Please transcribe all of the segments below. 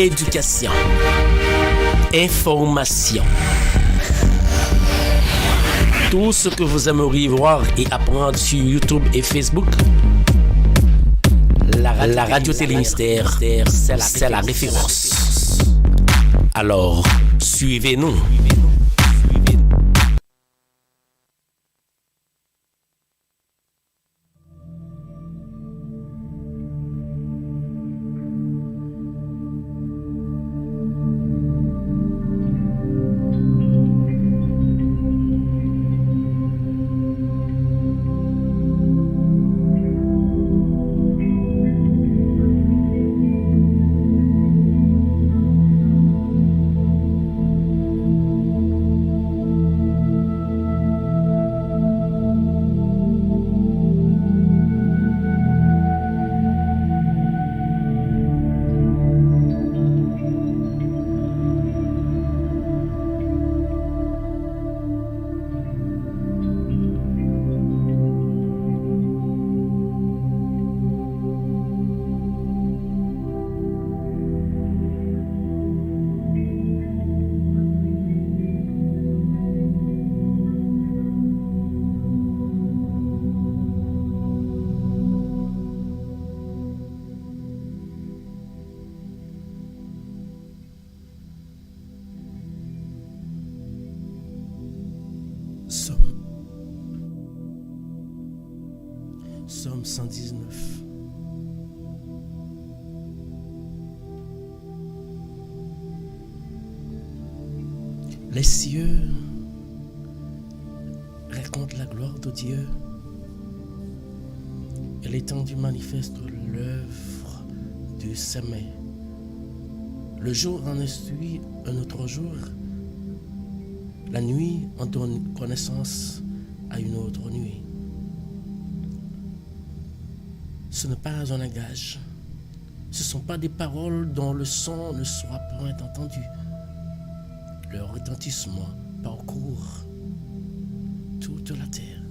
éducation, information. Tout ce que vous aimeriez voir et apprendre sur YouTube et Facebook, la radio Télémystère, c'est la référence. Alors, suivez-nous. Psaume 119. Les cieux racontent la gloire de Dieu et l'étendue manifeste l'œuvre du sommet. Le jour en essuie un autre jour, la nuit en donne connaissance à une autre nuit. Ce n'est pas un langage, ce ne sont pas des paroles dont le son ne soit point entendu. Leur retentissement parcourt toute la terre.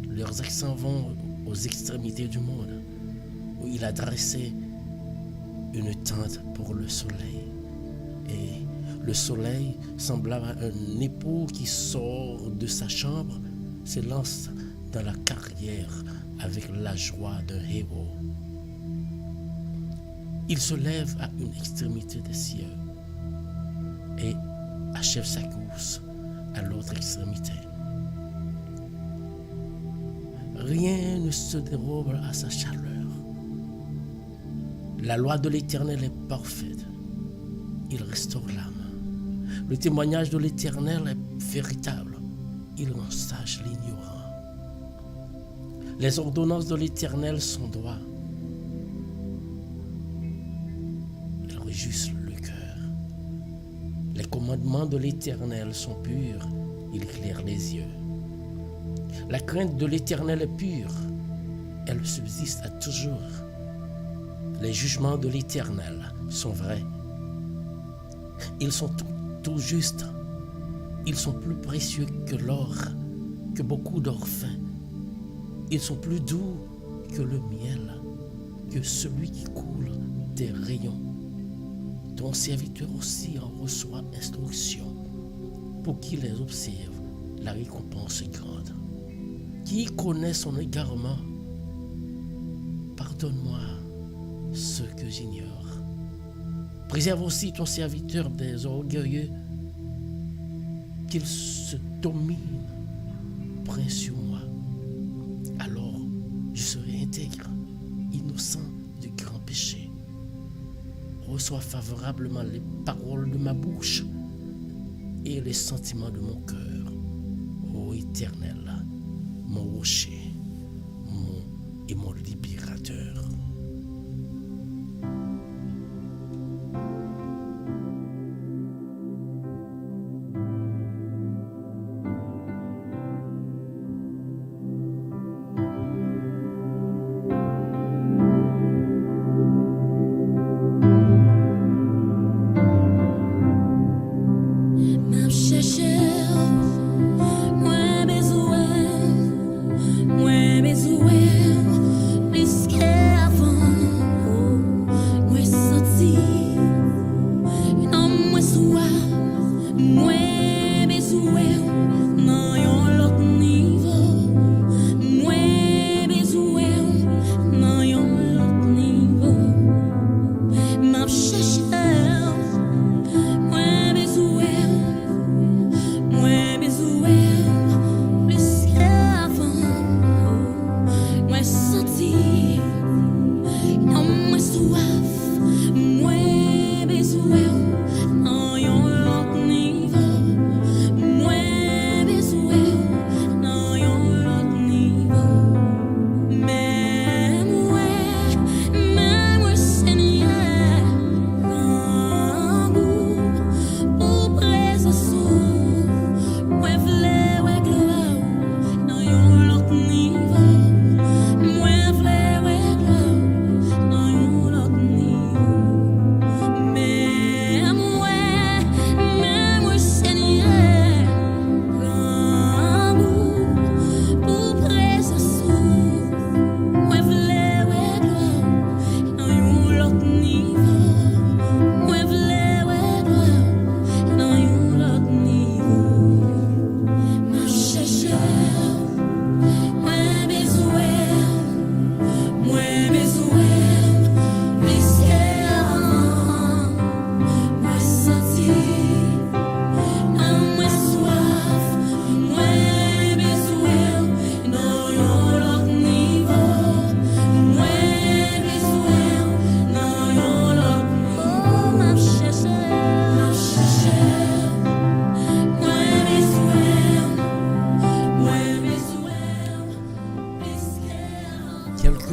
Leurs accents vont aux extrémités du monde, où il a dressé une tente pour le soleil. Et le soleil, semblable à un époux qui sort de sa chambre, se lance dans la carrière avec la joie d'un héros. Il se lève à une extrémité des cieux et achève sa course à l'autre extrémité. Rien ne se dérobe à sa chaleur. La loi de l'Éternel est parfaite. Il restaure l'âme. Le témoignage de l'Éternel est véritable. Il rend sage l'ignorant. Les ordonnances de l'Éternel sont droits. Ils réjouissent le cœur. Les commandements de l'Éternel sont purs. Ils éclairent les yeux. La crainte de l'Éternel est pure. Elle subsiste à toujours. Les jugements de l'Éternel sont vrais. Ils sont tout justes. Ils sont plus précieux que l'or, que beaucoup d'or fin. Ils sont plus doux que le miel, que celui qui coule des rayons. Ton serviteur aussi en reçoit instruction. Pour qu'il les observe, la récompense est grande. Qui connaît son égarement? Pardonne-moi ce que j'ignore. Préserve aussi ton serviteur des orgueilleux, qu'il se domine près sur moi. Alors je serai intègre, innocent de grands péchés. Reçois favorablement les paroles de ma bouche et les sentiments de mon cœur, ô Éternel, mon rocher, mon libérateur. Moi besoin,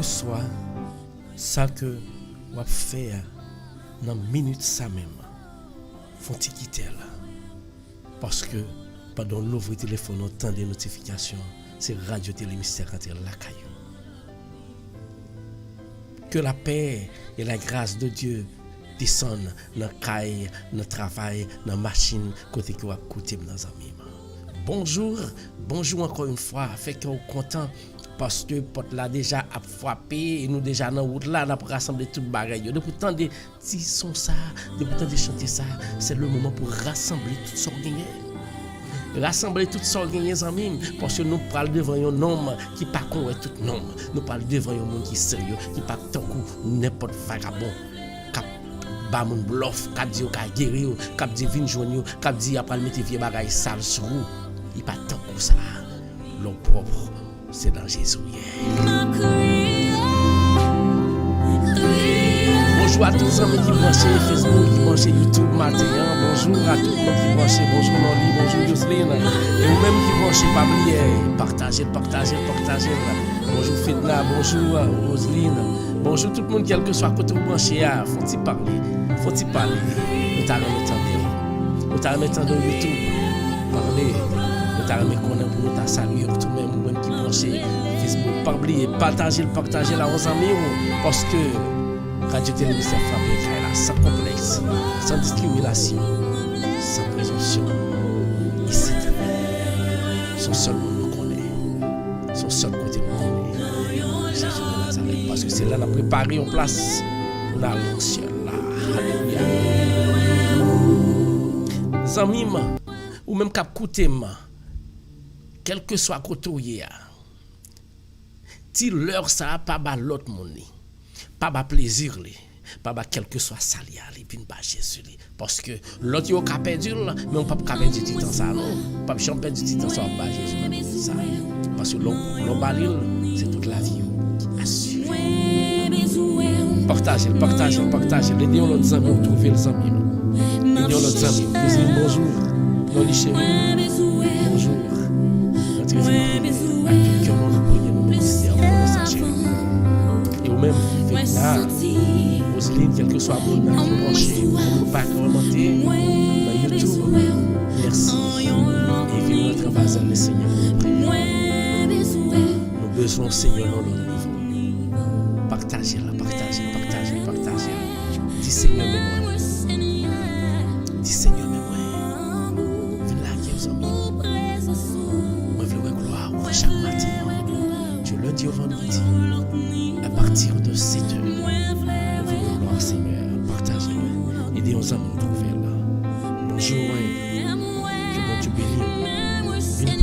soit ça que on va faire dans minute ça même. Faut-il quitter là. Parce que pendant l'ouvre téléphone, on entend des notifications, c'est Radio Télé Mystère quand la caillou. Que la paix et la grâce de Dieu descendent dans le caille, dans le travail, dans la machine, côté que vous écoutez dans amis. Bonjour encore une fois, fait que vous content parce que porte là déjà a frappé et nous déjà dans route là, on a rassemblé tout bagaille. Depuis tant de petits sons ça, depuis tant de chanter ça, c'est le moment pour rassembler tout ça gagné. Rassembler tout ça gagné amis parce que nous parlons devant un homme qui pas connaît tout nom. Nous parlons devant un monde qui est sérieux, qui pas tant coup n'importe vagabond. Ba moun bluff, k'ap di yo ka guéri yo, k'ap di vin joindre yo, k'ap di après mettre vieux bagay sale sur vous. Il pas tant que ça. L'eau propre, c'est dans Jésus. Bonjour à tous les amis qui branchent Facebook, qui branchent YouTube matin. Bonjour à tout le monde qui branchent. Bonjour Noli, bonjour Yoseline. Et vous-même qui branchez, pas oublier, partagez. Bonjour Fedna, bonjour Roseline. Bonjour tout le monde, quel que soit côté où branché, faut-il parler. Nous t'arrêtons de nous t'arrêtons de YouTube. Parler. Nous t'arrêtons connaître pour nous ta saluer tout même ou même qui branché Facebook. Pas oublier, partagez là aux amis parce que Radio Télé Mystère frappé là sans complexe, sans discrimination, sans présomption. Ici, son seul monde nous connaît, son seul côté nous connaît. Jésus de Nazareth, parce que c'est là qu'on a préparé une place pour aller au ciel. Alléluia. Amis, ou même cap côté quel que soit côté où il y a, si l'heure ça pas ba l'autre monde, pas ba plaisir li, pas ba quel que soit ça li, puis pas Jésus li, parce que l'autre yo ka perdu mais on pas ka perdre du temps ça non, pas jamais perdre du temps ça ba Jésus ça, parce que l'on balil c'est toute la vie qui assure. Partagez, aidez l'autre amis, trouvez les amis. Aidez l'autre amis. Bonjour, Noli chérie. Bonjour. Notre vie, à tout cœur, nous prions, nous ministère pour nos chérie. Et vous-même, faites là, Roseline, quel que soit bon, qui branché, pour ne pas commenter dans YouTube. Merci. Et vive notre base, le Seigneur, nous prions. Nous besoin, Seigneur, dans notre niveau. Partagez-la. Dis Seigneur, mais moi. Viens là, qui est moi, je veux gloire chaque matin. Du lundi au vendredi. À partir de 7 heures. Je veux gloire, Seigneur. Partagez-le. Aidez nos amis à trouver là. Bonjour, que bon Dieu bénisse. Viens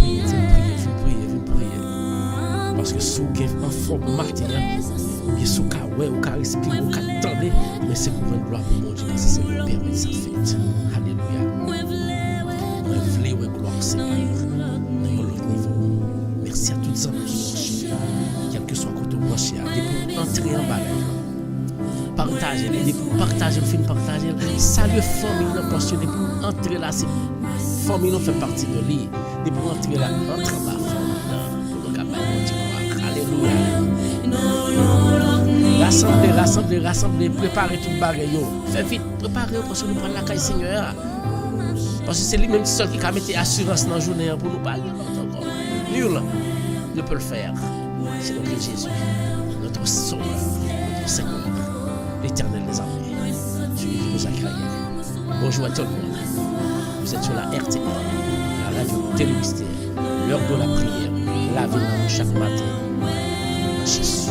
prier. Parce que sous un fort matin, bien sous ouais ou car respirer ou car attendre mais c'est pour une gloire pour mon Dieu parce que c'est le permet de sa fête. Alléluia. Moi voulais ouais gloire Seigneur dans l'autre niveau. Merci à toutes les amis quel que soit côté branché pour entrer en bas. Partagez salut famille parce que pour entrer là c'est famille nous fait partie de lui. Et pour entrer là entre en bas pour le capable de Dieu. Alléluia. Rassemblez, préparez tout le bagage. Faites vite, préparez parce que nous prenons la caille Seigneur. Parce que c'est lui-même seul qui a mis assurance dans la journée pour nous parler. Nul ne peut le faire. C'est notre Jésus, notre Sauveur, notre Seigneur, l'Éternel des armées. Celui qui nous a créés. Bonjour à tout le monde. Vous êtes sur la RTL, la radio Télé Mystère, l'heure de la prière, la vie chaque matin. Jésus.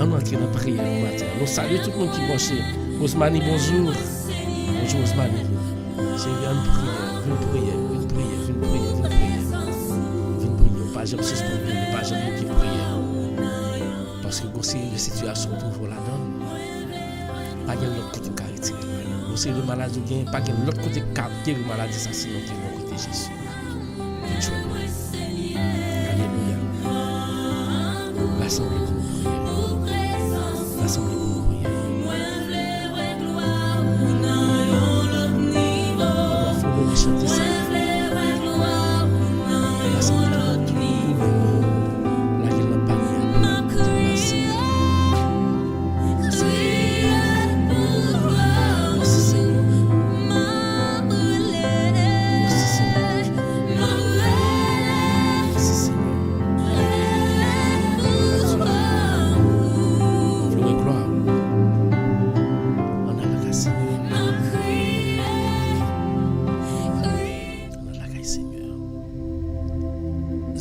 On entre dans la prière au matin. Nous saluons tout le monde qui branche. Osmani, bonjour. Bonjour Osmani. J'ai viens prier. Pas jamais suspendre, pas jamais qui prier. Parce que c'est une situation toujours là-dedans. Pas de l'autre côté de caractère. Nous c'est de maladie, pas de l'autre côté de caractère de maladie, ça c'est notre côté Jésus. Alléluia. L'assemblée pour nous prier. L'assemblée pour nous prier. Il faut nous chanter ça. L'assemblée pour nous prier.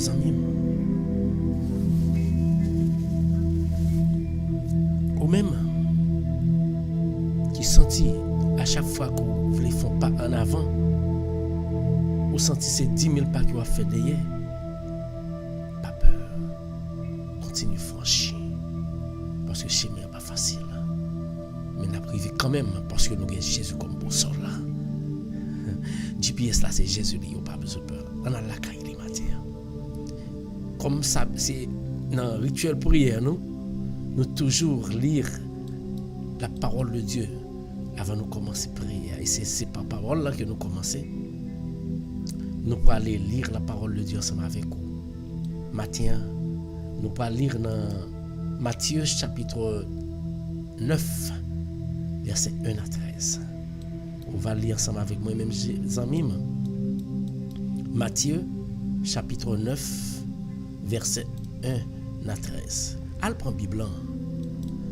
amis, ou même qui sentit à chaque fois qu'on ne les font pas en avant, ou sentit ces 10 000 pas qu'on a fait derrière, pas peur, continue franchir, parce que le chemin n'est pas facile, mais nous privé quand même parce que nous avons Jésus comme boussole là. GPS là c'est Jésus, il n'y a pas besoin de peur. On a la caille les matières. Comme ça, c'est dans le rituel prière, nous toujours lire la parole de Dieu avant de commencer à prier. Et c'est par parole là que nous commençons. Nous pourrons aller lire la parole de Dieu ensemble avec vous. Matin, nous pourrons lire dans Matthieu chapitre 9, verset 1 à 13. On va lire ensemble avec moi-même, mes amis. Matthieu chapitre 9, verset 1 à 13. Al prend Bible.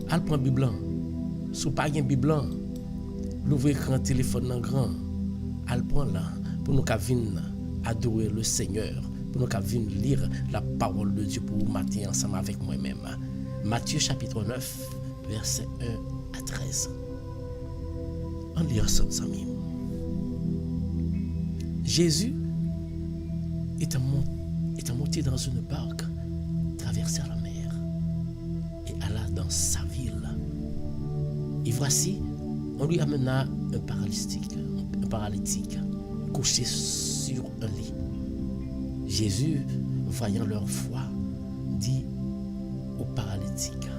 Al prend Bible. Si vous n'avez pas de Bible, l'ouvrez écran téléphone dans grand. Al prend là pour nous venir adorer le Seigneur, pour nous venir lire la parole de Dieu pour vous matin ensemble avec moi-même. Matthieu chapitre 9, verset 1 à 13. On lit ensemble, amis. Jésus est monté dans une barque, traversé la mer et alla dans sa ville. Et voici, on lui amena un paralytique, couché sur un lit. Jésus, voyant leur foi, dit au paralytique: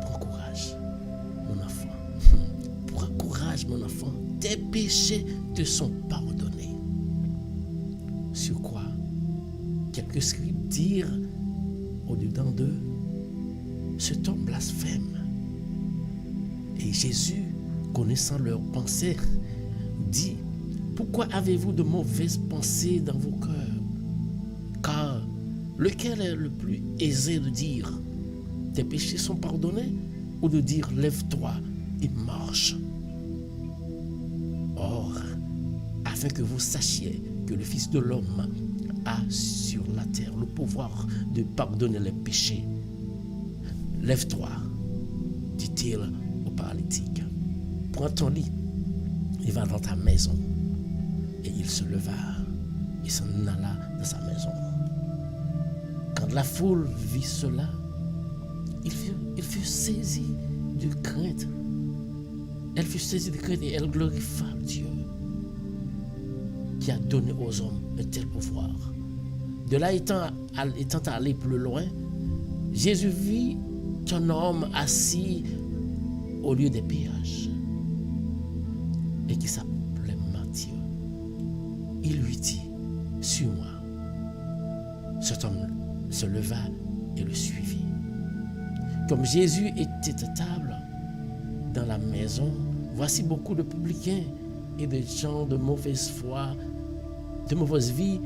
prends courage, mon enfant. Prends courage, mon enfant. Tes péchés te sont pardonnés. Sur quoi quelques scribes dirent au-dedans d'eux: cet homme blasphème. Et Jésus, connaissant leurs pensées, dit: pourquoi avez-vous de mauvaises pensées dans vos cœurs? Car lequel est le plus aisé de dire tes péchés sont pardonnés, ou de dire lève-toi et marche? Or, afin que vous sachiez que le Fils de l'homme a sur la terre le pouvoir de pardonner les péchés, lève-toi, dit-il au paralytique, prends ton lit et va dans ta maison. Et il se leva et s'en alla dans sa maison. Quand la foule vit cela, il fut saisi de crainte. Elle fut saisie de crainte et elle glorifia Dieu qui a donné aux hommes un tel pouvoir. De là étant allé plus loin, Jésus vit un homme assis au lieu des péages et qui s'appelait Matthieu. Il lui dit: suis-moi. Cet homme se leva et le suivit. Comme Jésus était à table dans la maison, voici beaucoup de publicains et de gens de mauvaise foi, de mauvaise vie,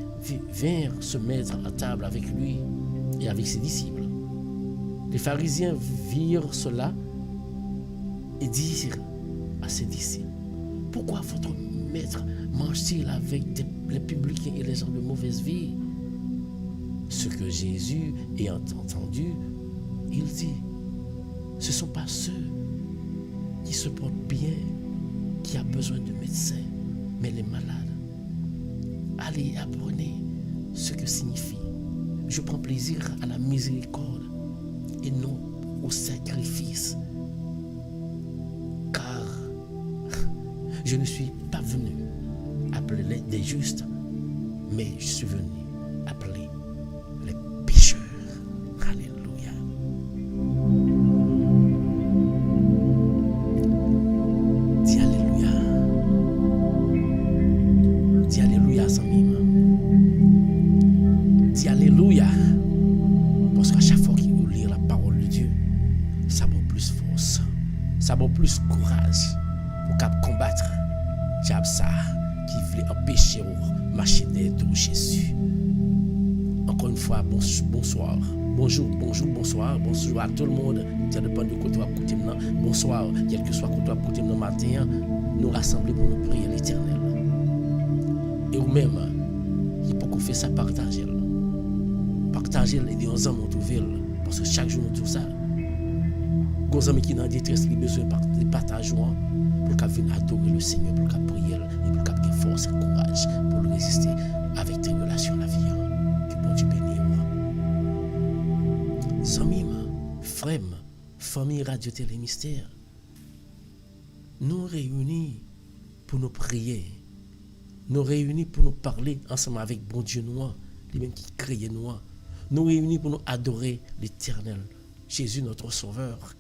vinrent se mettre à table avec lui et avec ses disciples. Les pharisiens virent cela et dirent à ses disciples: pourquoi votre maître mange-t-il avec les publicains et les gens de mauvaise vie? Ce que Jésus ayant entendu, il dit: ce ne sont pas ceux qui se portent bien qui ont besoin de médecins, mais les malades. Allez, apprenez ce que signifie: je prends plaisir à la miséricorde et non au sacrifice. Car je ne suis pas venu appeler des justes, mais je suis venu appeler les pécheurs. Alléluia. Dis Alléluia. Dis Alléluia, Samim. Dis Alléluia. Parce qu'à chaque fois qu'il vous lire la parole de Dieu, ça vaut plus force, ça vaut plus courage pour combattre diable ça qui voulait empêcher de marcher derrière Jésus. Encore une fois, bonsoir. Bonjour, bonsoir à tout le monde. Ça dépend de quoi tu as écouté maintenant. Bonsoir, quel que soit quoi tu as écouté maintenant matin, nous rassembler pour nous prier l'Éternel. Et vous-même, Pour qu'on fasse ça, partagez-le. Partagez-le et des hommes ont trouvé. Parce que chaque jour, nous trouvons ça. Les hommes qui sont en détresse, ils ont besoin de partager pour qu'ils viennent adorer le Seigneur, pour qu'ils prient et pour qu'ils aient force et courage pour le résister avec tes relations à la vie. Que bon Dieu bénisse. Amis, frères, famille Radio Télé Mystère, nous réunis pour nous prier. Nous réunis pour nous parler ensemble avec bon Dieu noir, lui-même qui crée nous. Nous réunis pour nous adorer l'Éternel, Jésus notre Sauveur,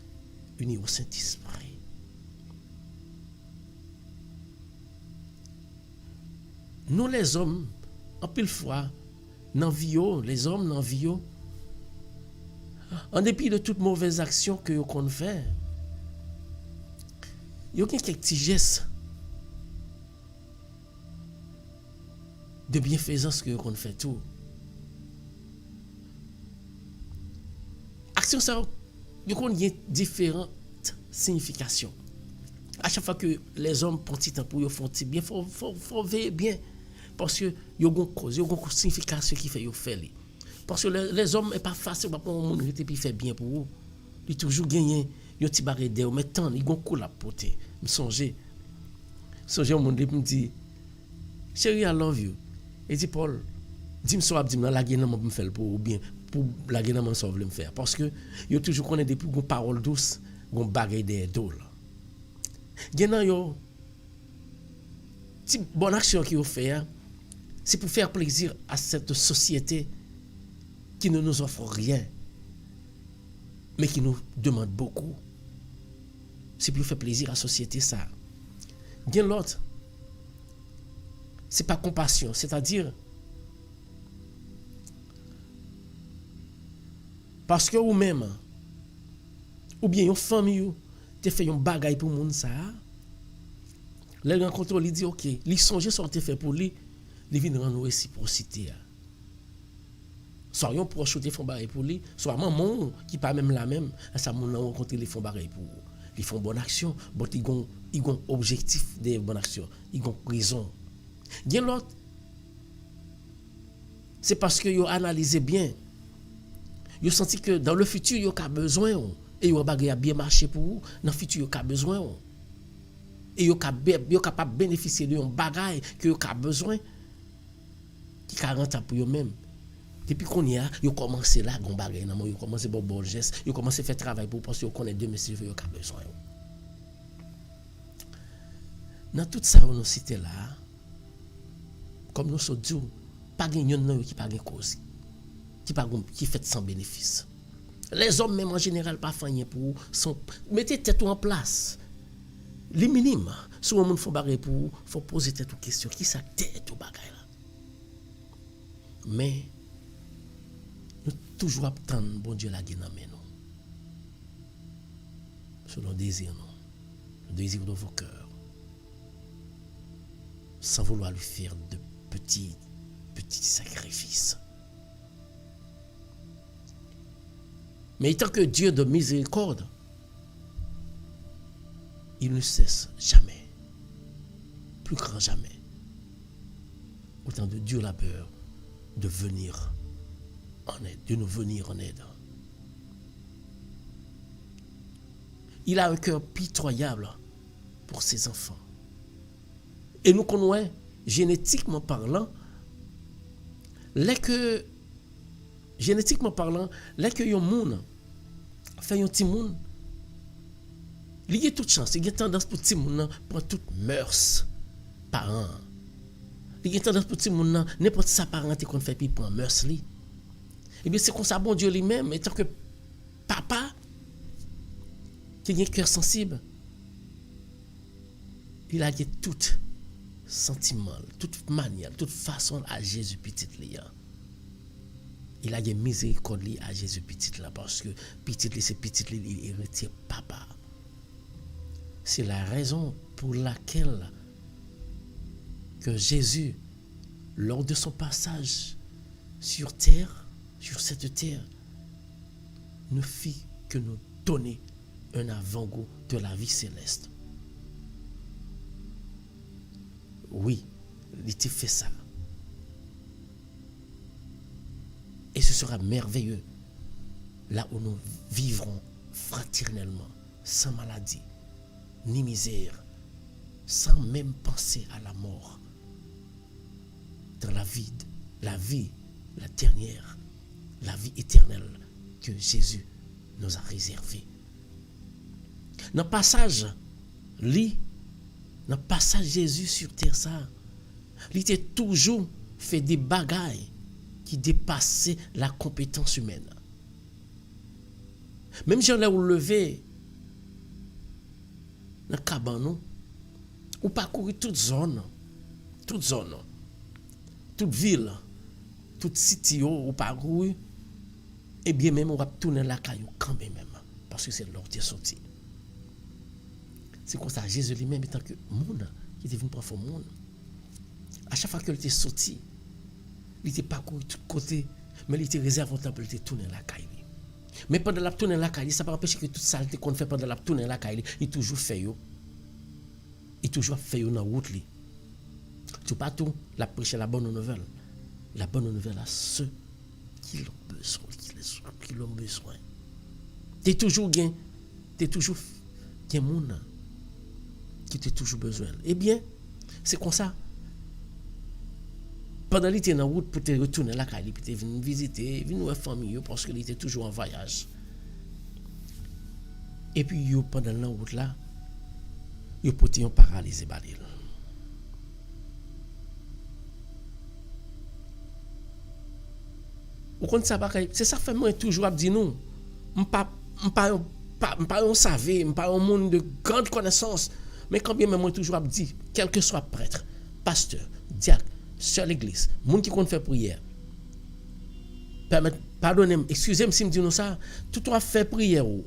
uni au Saint-Esprit. Nous les hommes, en pile fois, les hommes dans vie, en dépit de toutes mauvaises actions que nous qu'on fait, il y a quelques petits gestes de bienfaisance que qu'on fait tout. Action ça, il y a différentes significations. À chaque fois que les hommes prennent petit temps pour ils font bien, faut veiller bien parce que il y a une cause, il y a une signification qui fait faire. Parce que les hommes n'est pas facile pour un monde qui fait bien pour eux. Ils toujours gagné, ils ont petit barré d'eux, mais tant ils ont cool à porter. Me songer au monde me dit chérie I love you. Et dit Paul, dis-moi soit dis-moi la guerre me faire pour ou bien pour la guerre me sauver me faire parce que yo toujours connaît depuis gon parole douce, gon bagaille des dol. Genan yo ti bonne action qui yo fait, c'est pour faire plaisir à cette société qui ne nous offre rien mais qui nous demande beaucoup. C'est pour faire plaisir à la société ça. Gen l'autre, c'est pas compassion, c'est-à-dire parce que ou même ou bien une famille te fait un bagay pour moun ça, les rencontre lui dit OK, li songe sont te fait pour lui, li vinn rendre réciprocité. Soit yon proche te font bagay pour lui, soit maman qui pas même la même, ça moun rencontre les font bagay pour ils font bonne action, mais ils ont objectif de bonne action, ils ont raison. Gen l'autre, c'est parce que ils ont analysé bien. Ils ont senti que dans le futur, ils ont besoin et ils ont bien marché pour vous. Dans le futur, ils ont besoin. Et ils sont capables de bénéficier de bagay que ils ont besoin qui 40 ans pour eux-mêmes. Depuis qu'on y a, ils ont commencé là, ils ont commencé à faire bon geste, ils ont commencé à faire travail pour parce qu'ils connaissent deux messieurs qui ont besoin. Dans tout ça, on nous cite là, comme nous sommes dit, pas de gens qui pas de cause, qui fait sans bénéfice. Les hommes, même en général, pas fait pour sont mettez tête en place. Les minimes, si on fait barrer pour faut poser tête aux questions, qui ça tête au bagay là. Mais nous toujours attendre bon Dieu la guéna mais nous. Selon désir nous, le désir de vos cœurs. Sans vouloir lui faire de petits sacrifices. Mais étant que Dieu de miséricorde, il ne cesse jamais, plus grand jamais, autant de Dieu la peur de venir en aide, de nous venir en aide. Il a un cœur pitoyable pour ses enfants. Et nous connaissons, génétiquement parlant, les que yon moun fait un petit moun, il y a toute chance, il y a tendance pour petit moun pour toute mœurs parents. Il y a tendance pour petit moun n'importe sa parenté qu'on fait puis prend mœurs li. Et bien c'est comme ça bon Dieu lui-même étant que papa qui a un cœur sensible, il a tout sentiment, toute manière, toute façon à Jésus petit li. Il a une miséricorde à Jésus petit là parce que petit li c'est petit li il héritier papa. C'est la raison pour laquelle que Jésus lors de son passage sur terre, sur cette terre, ne fit que nous donner un avant-goût de la vie céleste. Oui, il t'a fait ça. Et ce sera merveilleux. Là où nous vivrons fraternellement, sans maladie, ni misère, sans même penser à la mort. Dans la vie, la dernière, la vie éternelle que Jésus nous a réservée. Dans le passage, Jésus sur terre, ça, il était toujours fait des bagailles qui dépassaient la compétence humaine. Même si on l'a levé dans le cabane, ou parcourir toute zone, toute ville, toute cité, ou parcourir, et bien même on va tourner la caillou quand même, parce que c'est là où tu es sorti. C'est comme ça, Jésus lui-même étant que monde, qui était venu prendre le monde. À chaque fois qu'il était sorti, il était parcouru de tous côtés, mais il était réservé au temple, il était tourné la caillou. Mais pendant la tourner la caille, ça ne peut pas empêcher que toute saleté qu'on fait pendant la tourner la caille, il toujours fait yo. Il toujours fait yo dans la route. Tout partout, la prêcher la bonne nouvelle. La bonne nouvelle à ceux qui l'ont besoin, qui l'ont besoin. T'es toujours gain monde qui t'a toujours besoin. Eh bien, c'est comme ça. Pendant qu'il était dans la route pour te retourner à la caille, il était venu visiter, venu voir la famille parce qu'il était toujours en voyage. Et puis, pendant la route là, il était paralysé. Vous connaissez ça, c'est ça fait moi toujours à dire nous. Je ne suis pas un savant, je ne suis pas un monde de grande connaissance. Mais quand bien même moi toujours à dire, quel que soit prêtre, pasteur, diacre, sœur l'église, monde qui compte faire prière. Pardonnez-moi, excusez-moi si je dis ça, tout doit faire prière ou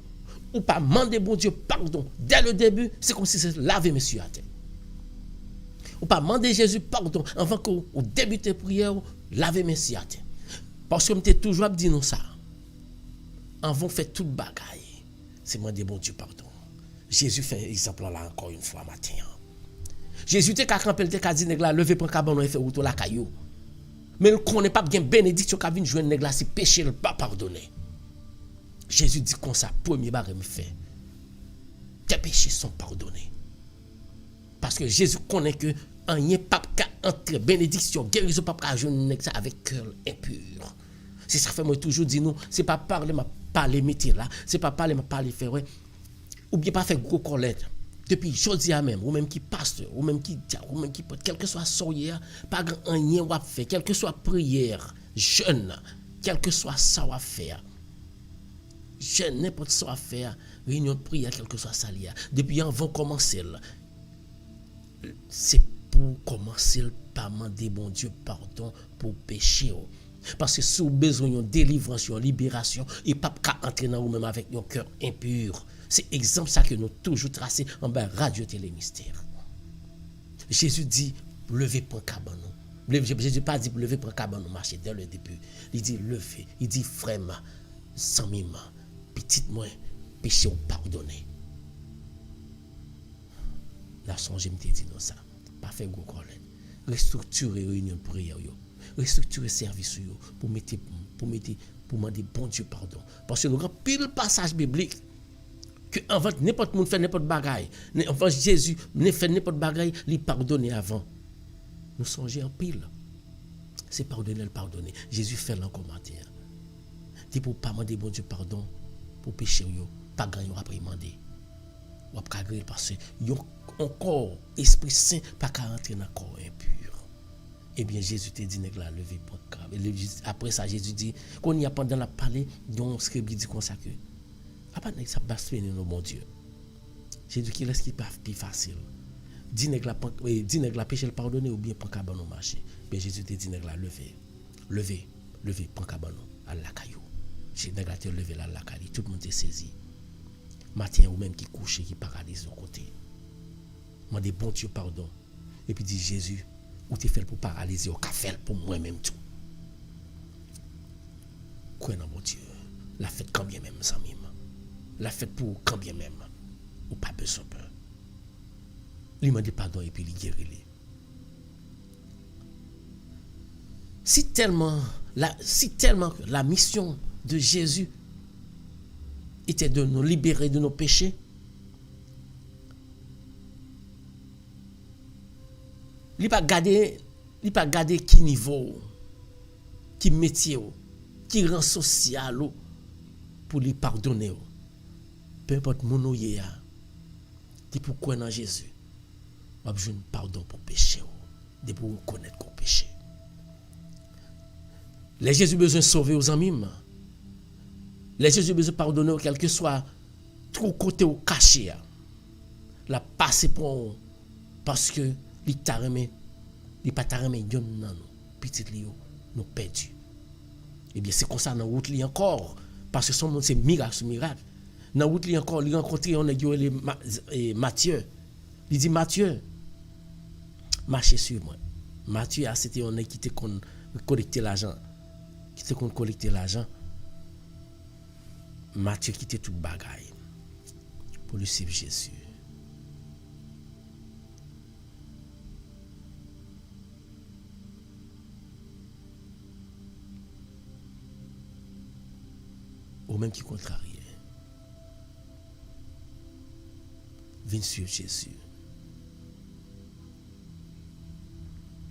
pas demander bon Dieu pardon dès le début, c'est comme si c'est laver monsieur à terre. Ou pas demander Jésus pardon avant que vous débutez prière, laver monsieur à terre. Parce que je t'ai toujours dit nous ça. Avant de faire toute bagaille, c'est demander bon Dieu pardon. Jésus fait un exemple là encore une fois matin. Jésus te campé te ka di nèg la lever prend cabanon et fait route la caillou. Mais il connaît pas bien bénédiction qu'a vinn joindre nèg la si péché le pas pardonné. Jésus dit comme ça premier barème fait. Tes péchés sont pardonnés. Parce que Jésus connaît que rien pas entre bénédiction, guérison pas ka joindre nèg ça avec cœur impur. C'est ça fait moi toujours dire nous, c'est pas parler m'a parler métier là, c'est pas parler m'a parler faire ouais. Ou bien pas faire gros collecte. Depuis jodi a même, ou même qui pasteur, ou même qui diacre, ou même qui porte, quel que soit soyer, pas grand rien ou à faire, quel que soit prière, jeûne, quel que soit ça à faire. Jeûne, n'importe ça à faire, réunion de prière, quel que soit ça lié. Depuis avant commencer, c'est pour commencer par demander bon Dieu pardon pour péché. Parce que si vous avez besoin de délivrance, de libération, et pas qu'à entrer dans vous-même avec un cœur impur. C'est exemple ça que nous toujours tracé en bas radio télé mystère. Jésus dit levez pour cabanon. Jésus pas dit levez pour cabanon marcher dès le début. Il dit levez, il dit frère sans mime, petite moi péché ou pardonné. La songe me dit non ça, pas faire gros collègue. Restructurer réunion de prière yo. Restructurer service yo pour demander bon Dieu pardon. Parce que nous avons pile passage biblique que avant n'importe monde fait n'importe bagaille, avant Jésus ne fait n'importe bagaille, lui pardonner avant. Nous songeons en pile. C'est pardonner le pardonner. Jésus fait l'encore matin. Dit pour pas demander bon Dieu pardon pour péché yo, pas gagner après demander. Ou pas griller parce que yo encore esprit saint pas qu'à rentrer dans corps impur. Eh bien Jésus te dit nèg la lever pour après ça Jésus dit qu'on y a pendant la parler donc scribe dit comme ça que après ça blasphème nos bon Dieu. Jésus qui laisse qui pas plus facile. Dit nèg la péché le pardonner ou bien prend cabanon marcher. Mais Jésus te dit nèg la lever prend cabanon à la caillou. J'ai nèg la te lever la caillou, tout le monde est saisi. Matin ou même qui couche qui paralyse de côté. Mande bon Dieu pardon. Et puis dit Jésus, ou t'es fait pour paralyser ou qu'a fait pour moi même tout. Quoi non bon Dieu, la fête quand bien même sans mime. La fête pour quand bien même ou pas besoin peur. Lui m'a dit pardon et puis il guérit. Si tellement si tellement que la mission de Jésus était de nous libérer de nos péchés, il pas garder qui niveau, qui métier, qui rang social pour lui pardonner. Peu importe mon yé qui pour croire dans Jésus, m'a besoin de pardon pour péché, de pour reconnaître qu'on péché. Les Jésus besoin de sauver aux amis. Les Jésus besoin de pardonner quel que soit trop côté ou caché. La passer pour parce que il t'a remis, il pas t'a remis yon nan nous, petit li yo, nous perdu. Eh bien c'est comme ça dans route li encore parce que son monde c'est miracle sur miracle. Dans route li encore, il rencontré on est Matthieu. Il dit Matthieu, marchez sur moi. Matthieu c'était on est qui était collecter l'argent. Qui était collecter l'argent. Matthieu qui était tout bagaille pour lui suivre Jésus. Ou même qui contrarie. Viens suivre Jésus.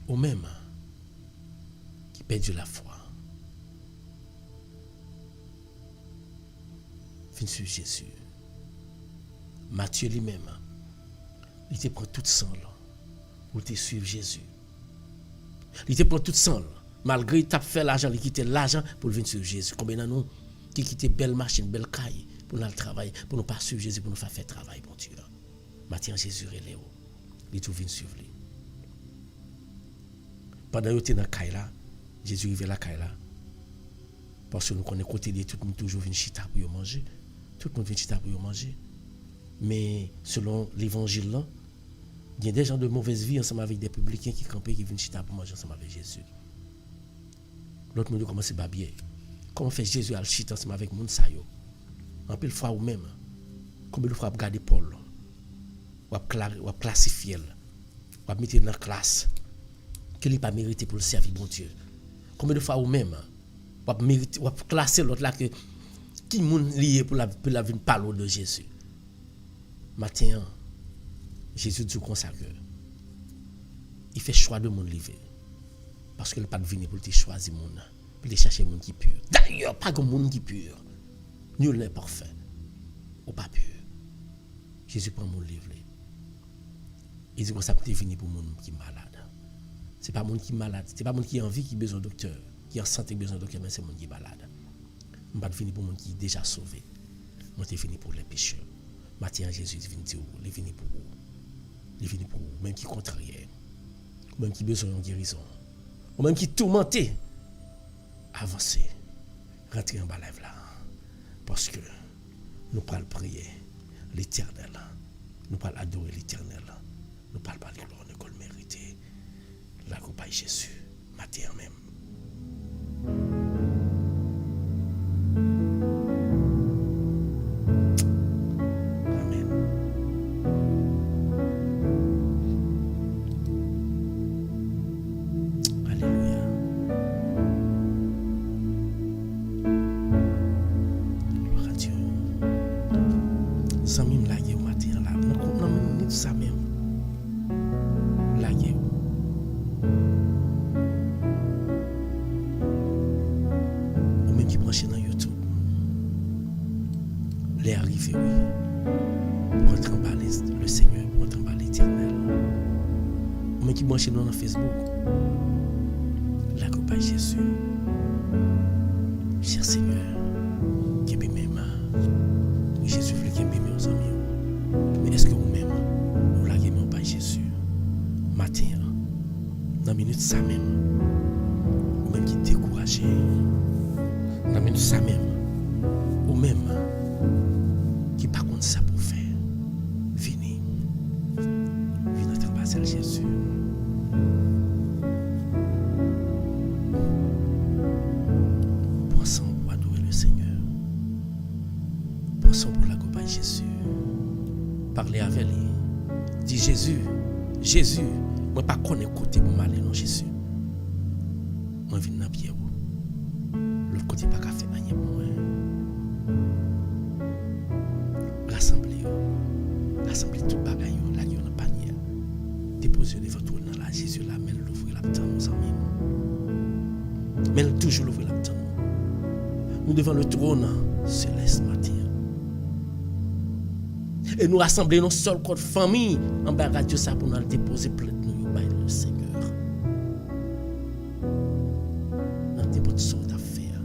Ou même qui perd la foi. Viens suivre Jésus. Matthieu lui-même, il te prend tout sang pour te suivre Jésus. Il te prend tout sang malgré qu'il t'a fait l'argent, il quitte l'argent pour venir suivre Jésus. Combien de nous qui quittent belle machine, belle caille pour nous travailler, pour nous pas suivre Jésus, pour nous faire travail, bon Dieu. Matthieu Jésus relève. Il tout vient suivre lui. Pendant que tu es dans la caille là, Jésus arrive à la caille là. Parce que nous connaissons côté de tout le monde toujours vient chita pour manger. Tout le monde vient chita pour manger. Mais selon l'évangile là, il y a des gens de mauvaise vie ensemble avec des publicains qui campent qui viennent chita pour manger ensemble avec Jésus. L'autre monde commence à babier. Comment fait Jésus à chita ensemble avec monde ça yo? En pile fois ou même. Combien de fois vous regardez Paul? Ou classifier, ou mettre dans la classe que il pas mérité pour le servir bon Dieu. Combien de fois ou même ou mériter ou classer l'autre là que qui moun lié pour la venir parler de Jésus. Matin Jésus dit comme ça que il fait choix de mon livre parce que il pas venir pour te choisir monde, pour te chercher monde qui pur. D'ailleurs pas comme monde qui pur. Nul n'est parfait ou pas pur. Jésus prend mon livre. Il dit que ça peut venir pour monde qui est malade. C'est pas monde qui est malade, c'est pas monde qui a envie qui a besoin de docteur, qui a santé besoin de docteur, mais c'est monde qui est malade. On pas venir pour monde qui est déjà sauvé. Moi c'est fini pour les pécheurs. Matthieu Jésus vient dire il est venu pour vous. Il est venu pour vous, même qui contrarié, même qui besoin de guérison, ou même qui tourmenté. Avancez. Rentrez en bas live là. Parce que nous parlons prier l'Éternel. Nous parlons adorer l'Éternel. Nous parlons pas de gloire, nous le mériter. La coupe Jésus, matin même. Amen. Alléluia. Gloire à Dieu. Sans même la guerre au matin là. Nous comprenons ça même. Ou même qui branche dans YouTube. Les arrivés, oui. Pour entrer en bas le Seigneur, pour entrer en bas l'Éternel. Ou même qui branche dans Facebook. La coupe Jésus. Cher Seigneur, qui est mes mains. Oui, Jésus veut qu'il ait aux amis. Mais est-ce que vous-même, vous l'avez mis en bas Jésus? Matin, dans minute ça même, ou même qui découragé, dans minute ça même, ou même qui pas contre ça pour faire, venez notre pasteur Jésus. Pensons pour adorer le Seigneur. Pensons pour l'accompagner Jésus. Parlez avec lui. Dis Jésus. Moi pas connais côté pour m'aller non Jésus. Moi viens dans pied. l'autre côté pas qu'à faire rien pour moi. Rassemblez tout bagaille là qui dans panier. Déposez devant tout dans la Jésus là, mais l'ouvrir la temps nos amis. Mais toujours l'ouvrir la temps. Nous devant le trône céleste matin. Et nous rassembler nos seuls corps de famille en bas de Dieu ça pour nous déposer plainte nous par le Seigneur. Dans des bonnes choses à faire.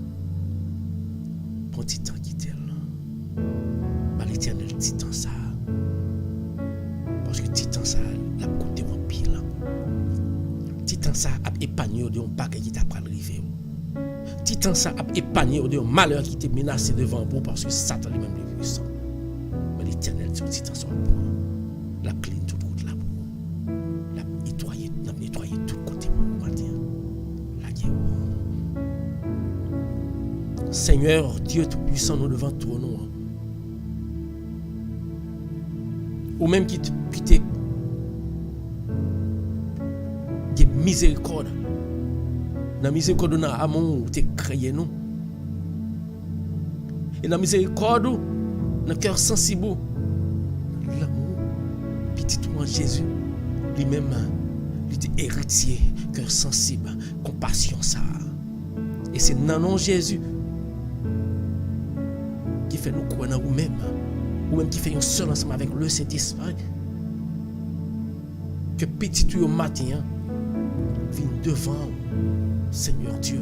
Pour petit temps qui t'est là. Par l'Éternel titan ça. Parce que titan ça l'a coûté en pile. Titan ça a épargné de un bagage qui t'a pas arrivé. Titan ça a épargné de un malheur qui t'est menacé devant vous parce que Satan lui-même est puissant. L'Éternel dit au titan soit bon. La clean toute route là pour la nettoyer tout côté pour vous matin. La guerre. Seigneur Dieu tout-puissant, nous devant toi nous. Ou même qui t'es miséricorde. Dans miséricorde dans amour où t'es créé nous. Et dans miséricorde dans le cœur sensible, l'amour, petit toi Jésus, lui-même, il était héritier, cœur sensible, compassion ça. Et c'est dans nom Jésus qui fait nous croire en nous-mêmes, ou même qui fait un seul ensemble avec le Saint-Esprit, que petit toi au matin, vienne devant, Seigneur Dieu,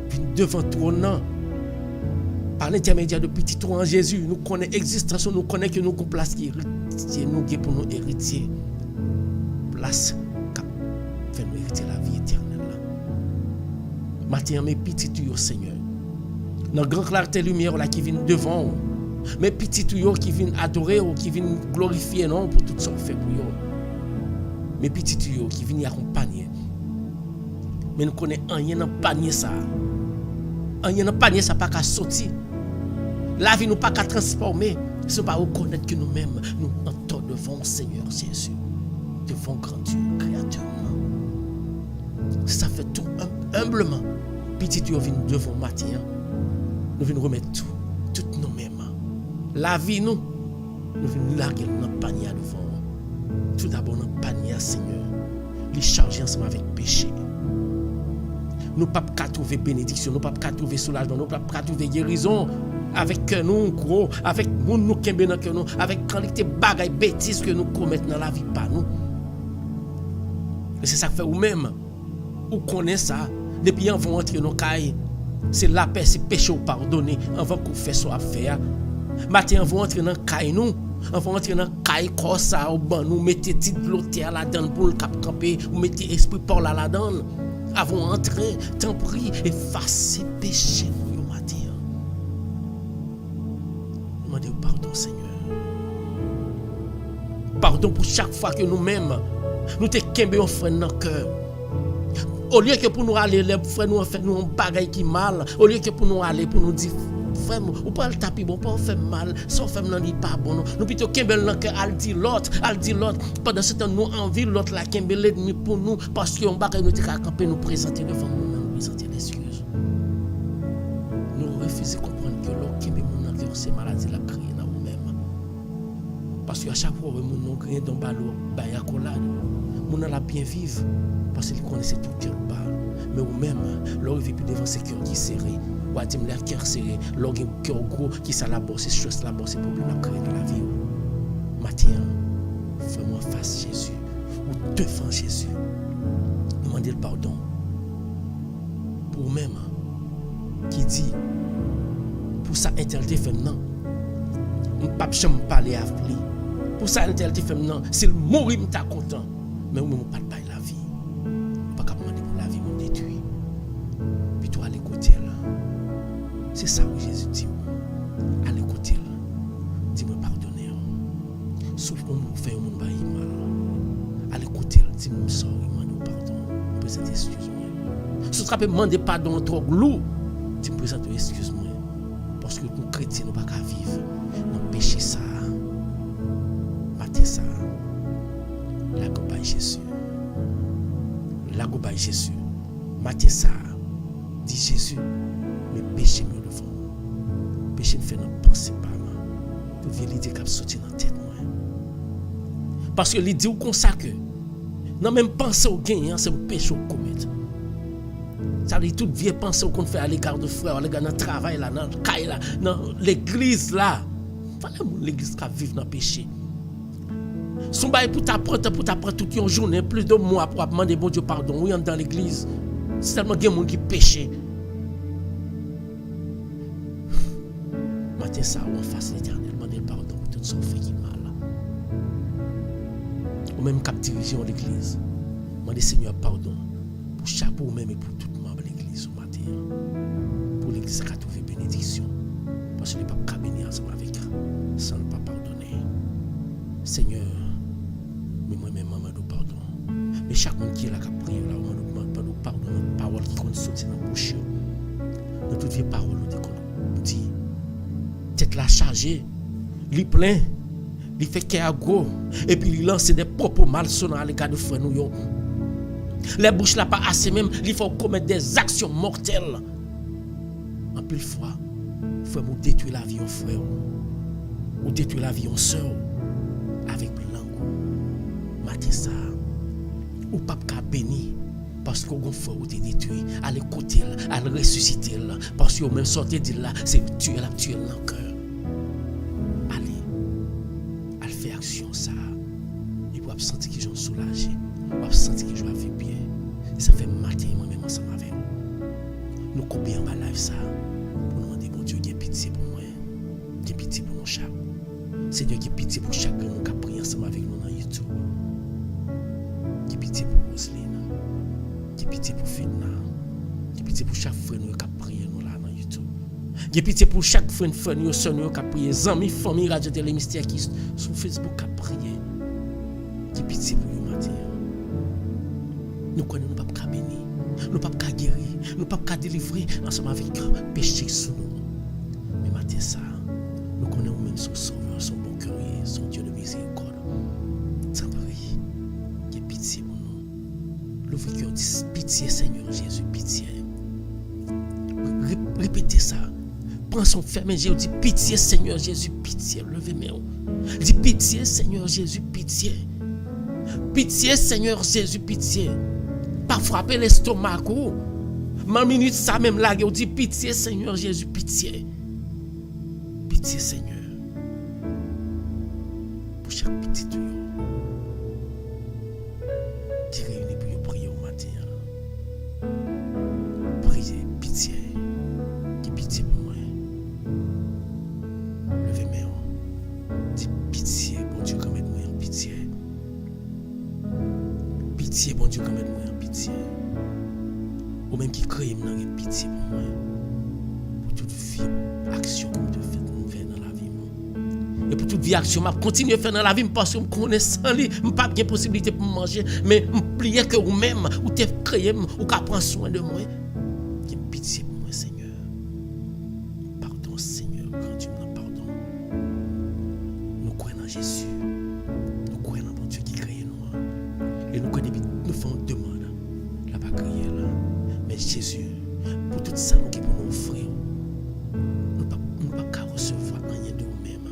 vienne devant toi, non. Par l'intermédiaire de petit trou en Jésus, nous connaissons l'existence, nous connaissons que nous avons place qui héritier, nous qui pour nous héritier. Place qui fait nous hériter la vie éternelle. Matin, mes petits tuyaux, Seigneur. Dans la grande clarté lumière là, qui vient devant, mes petits tuyaux qui viennent adorer ou qui viennent glorifier non, pour tout ce qu'on fait pour eux. Mes petits tuyaux qui viennent y accompagner. Mais nous connaissons rien dans le panier ça. Rien dans le panier ça pas qu'à sortir. La vie nous pas qu'à transformer, c'est pas reconnaître que nous-mêmes, nous entendons devant Seigneur Jésus, devant grand Dieu, Créateur. Ça fait tout humblement. Petit Dieu vient devant matin, nous venons remettre tout nous-mêmes. La vie nous venons larguer dans le panier devant. Tout d'abord dans le panier, Seigneur, les charger ensemble avec péché. Nous ne pouvons pas trouver bénédiction, nous ne pouvons pas trouver soulagement, nous ne pouvons pas trouver guérison. Avec que nous gros, avec nous qui dans que nous, avec qualité bagaille bêtises que nous commettons dans la vie pas nous. Et c'est ça que fait ou même ou connaît ça depuis avant entrer dans caille, c'est la paix, c'est péché ou pardonner avant qu'on fait soit faire. Matin avant entrer dans caille nous, avant entrer dans caille comme ça au ban nous mettez petite l'auteur là-dedans pour le cap camper, ou mettez esprit par là-dedans. Avant entrer, t'en prie, effacer péché nous. Demandez pardon, Seigneur. Pardon pour chaque fois que nous-mêmes, nous te kembe un frère dans le cœur. Au lieu que pour nous aller, les frères nous fait nous un bagaille qui mal. Au lieu que pour nous aller, pour nous dire, frère, ou pas le tapis bon, pas faire mal, sans faire non pas bon. Nous plutôt kembe dans le cœur, elle dit l'autre. Pendant ce temps, nous envie l'autre la kembe l'ennemi pour nous, parce qu'on bagaille nous te camper, nous présenter devant nous, nous présenter l'excuse. Nous refusons de comprendre que l'autre kembe mon cœur, c'est maladie la créer dans nous-mêmes. Parce qu'à chaque fois, nous créons dans ballon, baya collade, nous la bien vivre, parce qu'ils connaissent tout cœur bas. Mais nous-mêmes, leur vie plus devant ces cœurs qui serrés, ou à dire leur cœur serré, leur cœur gros qui ça la bosse, c'est stress la bosse, c'est problème à créer dans la vie. Matin, fais-moi face Jésus, ou devant Jésus, demandez le pardon. Pour vous-même, qui dit, pour ça, intelligent fait non. On ne peut pas jamais parler avec lui. Pour ça, intelligent fait non. C'est le mourir, je suis content. Mais on ne peut pas parler la vie. On ne peut pas demander pour la vie, on détruit. Puis toi, à l'écouter là. C'est ça que Jésus dit. À l'écouter là. Dis-moi pardonner. Sauf qu'on nous fait un monde mal. À l'écouter là. Dis-moi sorry, demande pardon. Présente excuse-moi. Si tu peux demander pardon trop lourd, tu me présentes excuse-moi. Parce que nous chrétiens, nous ne pouvons pas vivre dans le péché ça. Maté ça. La gobaye Jésus. La gobaye Jésus. Maté ça. Dit Jésus. Mais péché me devant. Péché me fait dans penser pas moi. Toute vie l'idée qui sorti dans tête moi. Parce que l'idée ou comme ça que non même penser au gain, c'est un péché au commettre. Ça dit toute vie penser qu'on fait à l'égard de frères, à l'égard dans le travail là, dans le caille là, dans l'église là. Fallait l'église qui vivre dans le péché. Son bail pour t'apprendre toute une journée, plus de mois pour demander bon Dieu pardon. Oui, dans l'église. C'est tellement de gens qui péché. Matin ça, on fasse l'éternel, demander pardon pour tout ce qui fait mal. Ou même cap dirigeant l'église. Demander Seigneur pardon pour chaque ou même et pour tout membre de l'église au matin. Pour l'église qui a trouvé bénédiction. Parce que les papes qui bénir ensemble avec sans ne pas pardonner. Seigneur, mais moi-même, maman, nous pardon. Mais chaque monde qui est là, qui a prié, là, on nous demande pas de pardon, notre parole qui compte sortir dans la bouche. Dans toute vieille parole, nous dit, tête la chargée, il plein, il fait qu'il y a gros, et puis il lance des propos malsonnants à l'égard de frères nous. Les bouches là pas assez même, il faut commettre des actions mortelles. En plus fois, frère, vous détruire la vie en frère, ou détruire la vie en soeur, avec langue. Matin ça, ou pas qu'à bénir, parce que vous frère ou te détruit, à l'écouter, à le ressusciter, parce que vous même sortez de là, c'est tuer le cœur. Allez, elle fait action ça, et vous sentir qu'ils sont soulagés, vous sentir qu'ils vivent bien. Ça fait matin, moi-même ensemble avec vous. Nous combien ma life ça, pour nous demander, bon Dieu, qu'il y ait pitié pour moi, qu'il y ait pitié pour nos chats. Seigneur, qu'il y ait pitié pour chacun qui a prié ensemble avec nous dans YouTube. Qu'il y ait pitié pour Roselyne, qu'il y ait pitié pour Fidna, qu'il y ait pitié pour chaque frère qui a prié nous là dans YouTube. Qu'il y ait pitié pour chaque frère qui a prié, amis, famille, radio, télé, mystère qui sur Facebook qui a prié. Qu'il y ait pitié pour nous matin. Nous connaissons nous pas bénir, nous pas guérir, nous pas délivrer ensemble avec péché sous nous. Mais matin ça, nous connaissons même son sauveur, son bon cœur, son Dieu de miséricorde. Sans prie, qu'il y ait pitié pour nous. L'ouvre cœur dit pitié Seigneur Jésus, pitié. Répétez ça. Prends son ferme, Jésus dit pitié Seigneur Jésus, pitié. Levez mes mains. Dis pitié Seigneur Jésus, pitié. Pitié Seigneur Jésus, pitié. Pas frapper l'estomac. Ma minute ça même là, on dit pitié Seigneur Jésus, pitié. Pitié Seigneur. Pour chaque petit tuyau. Qui réunit pour prier au matin. Priez, pitié. Qui pitié pour moi. Levez mes mains. Dis pitié, bon Dieu, comme moi en pitié. Pitié, bon Dieu, comme moi en pitié. Ou même qui crée maintenant une pitié pour moi. Pour toute vie, action comme de faire dans la vie. Et pour toute vie action, je continue à faire dans la vie parce que je connais sans lui, je n'ai pas de possibilité pour manger, mais je prie que vous-même, ou tu créé, ou tu prends soin de moi. Qui pitié pour moi, Seigneur. Pardon, Seigneur, quand tu me pardon. Nous croyons en Jésus. Nous croyons en bon Dieu qui crée nous. Et nous connaissons, nous faisons une demande. Là, pas crier là. Mais Jésus, pour tout ça, nous qui pour nous offrir, nous ne pouvons pas recevoir rien de nous-mêmes.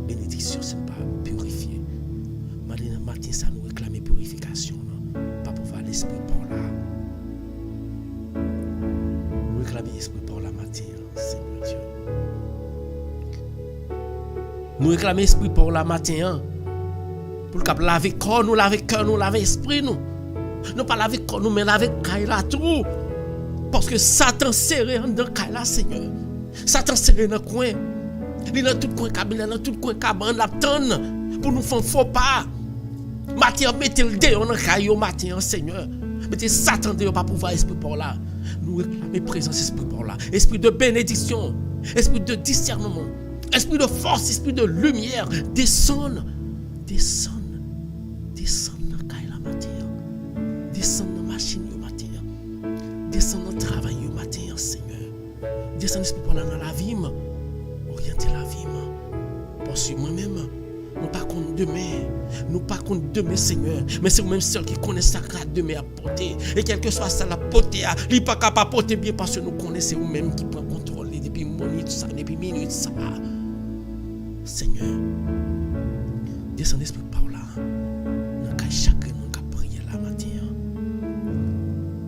Bénédiction, ce n'est pas purifier. Matin, ça nous réclame purification. Pas pouvoir l'esprit par là. Nous réclamons l'esprit par la matin, Seigneur Dieu. Nous réclamons l'esprit par la matin. Pour le laver corps, nous laver cœur, nous laver esprit, nous. Nous pas laver corps, nous mais laver Kaila tout. Parce que Satan serré dans Kaila, Seigneur. Satan serré dans le coin. Il est dans tout coin cabine, dans tout coin cabane, la tonne. Pour nous faire faux pas. Matin, mettez le dé, on a caillou matin, Seigneur. Mettez Satan dehors, pas pouvoir esprit par là. Nous réclamons présence, esprit par là. Esprit de bénédiction, esprit de discernement, esprit de force, esprit de lumière. Descendre dans Kaila matin. Descendre dans la machine matin. Descendre dans le travail matin, Seigneur. Descendre esprit par là dans la vie. Orienter la vie. Parce que moi-même, Nous pas contre demain. Nous pas contre demain, Seigneur. Mais c'est vous-même seul qui connaît ça que demain à porter. Et quel que soit ça la porter, il n'est pas capable de porter bien parce que nous connaissons vous-même qui prend contrôle depuis minutes ça, depuis minutes ça. Seigneur, descends l'esprit par là. Nous avons chacun nous avons prié la matin.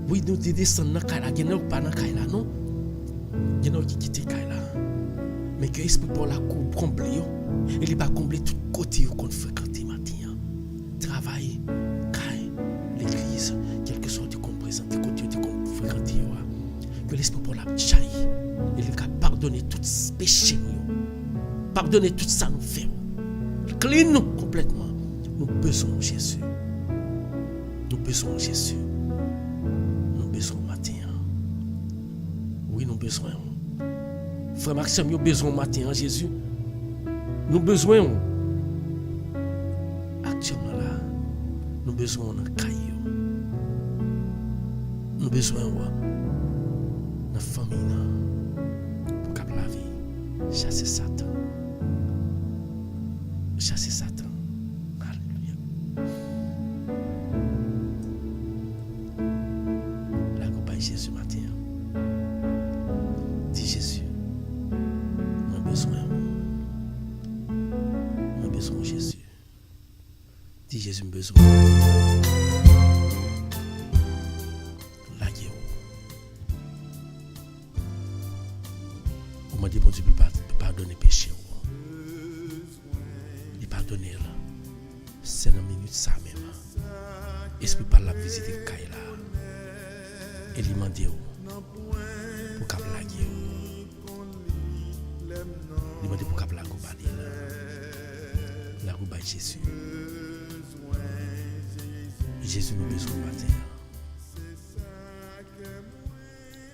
Oui, nous descendons dans la caille, nous pas dans la caille là, non. Nous qui quitter la caille là. Mais que l'esprit par la coupe complet. Il n'est pas comblé tout côté qu'on fréquente matin. Travail, caille, l'église, quel que soit ce qu'on présente, côté qu'on fréquente. Que l'esprit pour la chaille, il est pardonner tout péché, pardonner tout ça nous fait. Clean nous complètement. Nous besoin de Jésus. Nous besoin de Jésus. Nous besoin matin. Oui, nous besoin. Frère Maxime, nous besoin matin, Jésus. Nous besoin actuellement là. Nous besoin de caillou. Nous besoin de la famille pour cap la vie. Chasser Satan. Chasser Satan. Alléluia. La compagnie Jésus matin. Dis Jésus. Nous besoin. Besoin de Jésus. Dis Jésus, besoin. Laguez-vous. On m'a dit, bon Dieu, il peut pardonner péché. Il pardonne là. C'est dans une minute ça même. Esprit par la visite de Kaila. Et il m'a dit, pour qu'il laguez. Il m'a dit, pour qu'il laguez. La roue by Jésus. Jésus nous besoin matin.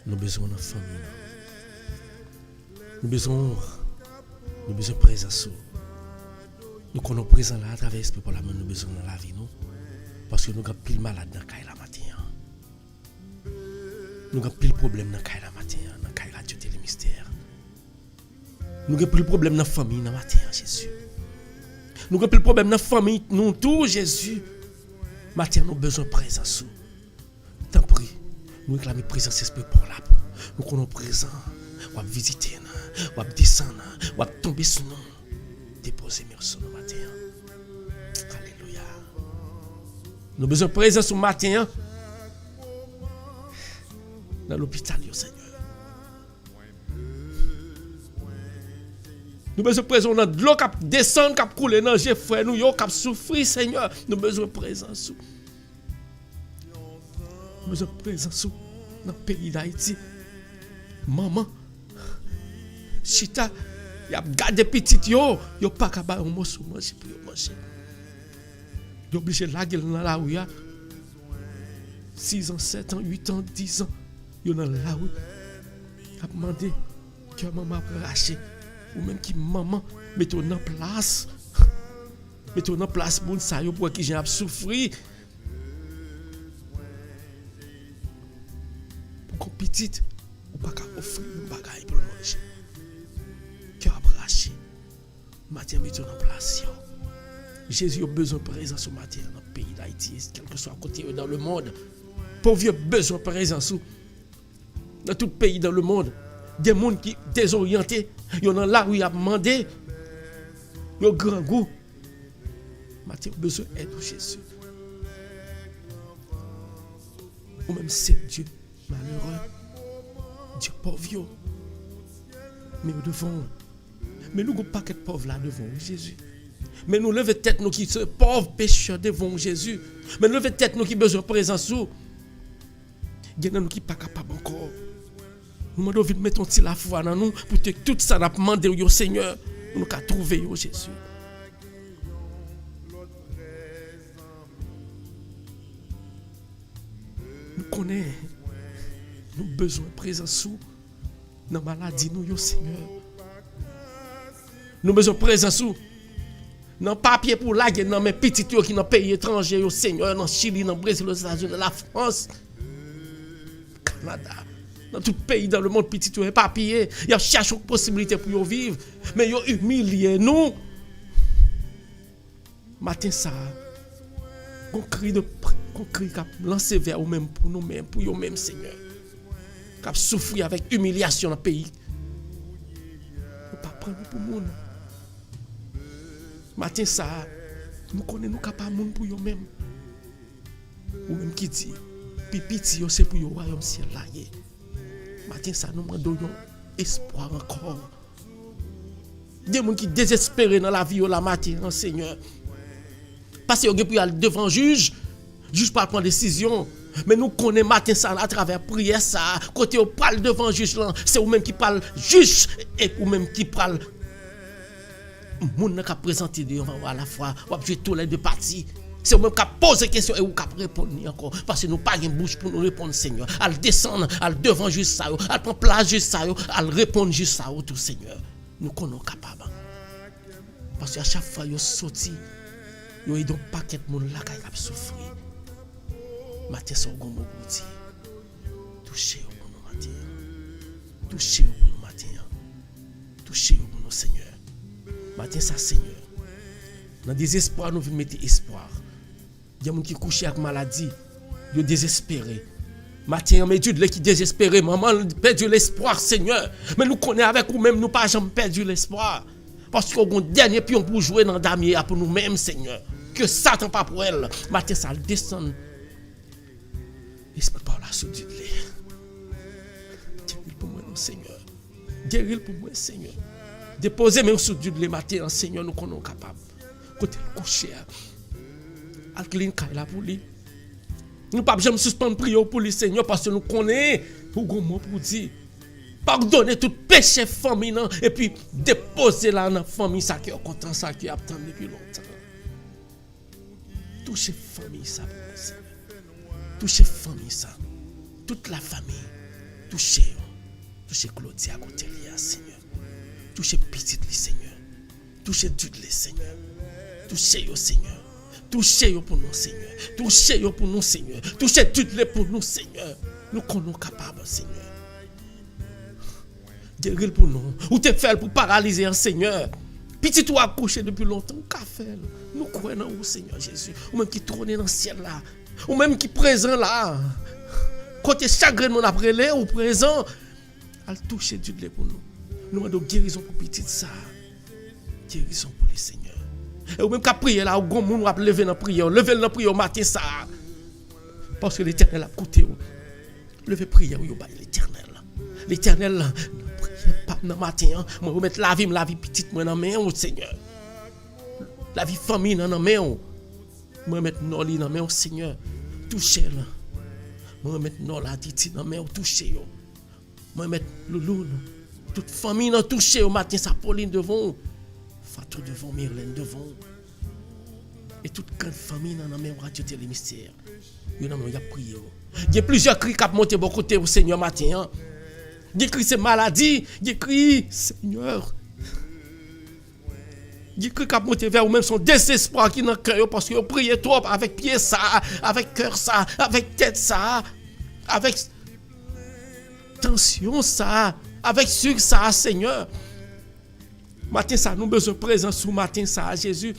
Nous besoin de famille. Nous besoin de présence. Nous connaissons présent là à travers l'esprit pour la main. Nous besoin de la vie nous. Parce que nous avons pile malade dans la matin. Nous avons pile problème dans la matin. Dans la radio télé mystère. Nous avons pile problème dans la famille dans la matin, Jésus. Nous avons le problème dans la famille, nous tous, Jésus. Matin, nous avons besoin de présence. Tant pis, nous réclamons présence esprit pour là. Nous connaissons présent. On va visiter, on va descendre, on va tomber sur nous. Déposer sur nous matin. Alléluia. Nous avons besoin de présence au matin. Dans l'hôpital, Seigneur. Nous avons besoin de présence dans l'eau qui descend, qui coule dans les frères, nous qui souffrir, Seigneur. Nous avons besoin de présence. Nous avons besoin de présence dans le pays d'Haïti. Maman, Chita, il a gardé petit yo pas capable de manger pour manger. Il est obligé de laguer dans la rue. 6 ans, 7 ans, 8 ans, 10 ans, il est dans la rue. Il a demandé que maman rache. Ou même qui maman mettez en place. Mettez en place moun sa yo pour qui j'ai souffrir. Pour qu'on petite ou pas qu'à offrir un bagage pour manger. Qui a braché. Matin mettez en place yo. Jésus a besoin de présence au matin dans le pays d'Haïti, quel que soit côté dans le monde. Pauvre besoin de présence dans tout pays dans le monde. Des gens qui sont désorientés, ils sont dans la rue à demander, ils ont grand goût. Matin, besoin d'aide de Jésus. Ou même c'est Dieu malheureux, Dieu pauvre. Mais nous devons, mais nous n'avons pas qu'être pauvres là devant Jésus. Mais nous levons tête nous qui sommes pauvres pécheurs devant Jésus. Mais nous levons tête nous qui besoin de présence. Il y en a nous qui ne sont pas capables encore. Nous devons mettre la foi dans nous pour que tout ça n'a pas demandé au Seigneur. Nous avons trouvé au Jésus. Nous connaissons. Nous avons besoin de présence dans la maladie, nous, Seigneur. Nous avons besoin de présence dans le papier pour la guerre, dans mes petits qui sont dans les pays étrangers, Seigneur, dans le Chili, dans le Brésil, aux États-Unis, dans la France, Canada. Dans tout pays dans le monde, petit tout papier, il y a cherché une possibilité pour vivre, mais ils ont humilié nous. Matin ça, on crie qu'a lancé vers nous-mêmes pour nous-mêmes, pour nous-mêmes, Seigneur. Qu'a souffrir avec humiliation dans le pays. Nous pas prendre pour nous. Matin ça, nous connaissons nous capables pour nous-mêmes. Ou même qui dit, piti c'est pour le royaume ciel là. Matin ça, nous demandons espoir encore. Des gens qui désespérés dans la vie la matin, Seigneur. Parce que vous avez aller devant juge pas prendre décision. Mais nous connaissons matin ça à travers prière ça. Côté on parle devant juge là, c'est vous même qui parle juge et vous même qui parle monde qui présenter devant à la fois, ou jouer tous les deux parties. C'est vous même qui pose des questions et vous qui répondre encore parce que nous pas une bouche pour nous répondre Seigneur. Elle descendre, elle devant juge ça, elle prend place juge ça, elle répond juge ça tout Seigneur. Nous connaissons capable. Parce qu'à chaque fois vous sorti yo y donc paquet de monde là qui a souffrir. Matin son gomo pour dire. Touchez pour nous matin. Touchez pour nous matin. Touchez pour nous Seigneur. Matin ça Seigneur. Dans désespoir nous venons mettre espoir. Il y a des gens qui couchent avec maladie, yo désespéré. Matin mais Dieu qui désespéré, maman perdu l'espoir Seigneur. Mais nous connaissons avec nous même nous pas jamais perdu l'espoir. Parce qu'on a un dernier pion pour jouer dans damier pour nous-mêmes, Seigneur. Que Satan pas pour elle. Matin, ça descend. Esprit par la soudure de l'air. Guéris pour moi, Seigneur. Guéris pour moi, Seigneur. Déposez même soudure de l'air, matin, Seigneur, nous sommes capables. Côté le coucher. Alclin là pour lui. Nous ne pouvons jamais suspendre prière pour lui, Seigneur, parce que nous connaissons. Pour comment pour dire. Pardonner tout péché famille et puis déposer là dans la famille ça qui est content ça qui attend depuis longtemps. Touchez famille ça pour moi Seigneur. Touchez famille ça. Toute la famille. Touchez Claudia côté là Seigneur. Touchez petite li Seigneur. Touchez Dude les Seigneur. Touchez yo Seigneur. Touchez yo pour nous Seigneur. Touchez yo pour nous Seigneur. Touchez Dude les pour nous Seigneur. Nous connaissons capables Seigneur. Guérir pour nous. Ou te fait pour paralyser un Seigneur. Petit toi accouché depuis longtemps. Qu'a fait? Nous croyons au Seigneur Jésus. Ou même qui trône dans le ciel là. Ou même qui présent là. Côté chagrin mon après les ou présent. Elle touche Dieu pour nous. Nous demandons guérison pour petit ça. Guérison pour les Seigneurs. Et ou même qu'à prier là. Ou grand monde va lever dans prière. Lever dans prière matin ça. Parce que l'Éternel a coûté. Levez prière ou ba l'Éternel. L'Éternel pas dans matin, moi remettre la vie petite moi dans main Seigneur. La vie famille dans main. Moi mettre Noli dans main Seigneur. Touchez là. Moi mettre Nola Titi dans main toucher yo. Moi mettre Loulou toute famille dans toucher au matin sa Pauline devant. Fatou devant Myrlène devant. Et toute grande famille dans main radio télé mystère. Yo dans y a prié. Il y a plusieurs cris qui monté bon côté au Seigneur matin. Il crie ces maladies, il crie Seigneur. Il crie qu'à monter vers vous-même son désespoir qui est dans le cœur parce que vous priez trop avec pied ça, avec cœur ça, avec tête ça, avec tension ça, avec sucre ça, Seigneur. Matin ça, nous besoin de présence sous matin ça, Jésus.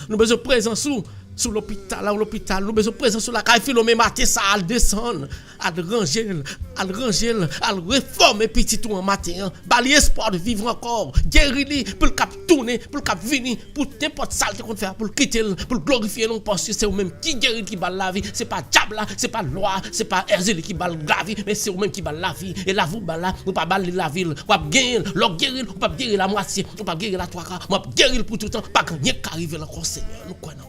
Nous besoin de présence sous l'hôpital, nous besoin de présence sur la caille Philomé matin, ça, à descendre, à ranger, à réformer petit tout en matin, bali espoir de vivre encore, guérir pour le cap tourner, pour le cap venir, pour n'importe saleté qu'on fait, pour le quitter, pour le glorifier, non, parce que c'est vous-même qui guérit qui bat la vie, c'est pas diable là, c'est pas loi, c'est pas Herzélie qui bat la vie, mais c'est vous-même qui bat la vie, et là vous bat là, vous pas baller la ville, vous pas guérir, l'autre guérir, vous pas guérir la moitié, vous pas guérir la trois quarts, vous pas guérir pour tout le temps, pas rien qui arrive encore, Seigneur, nous croyons.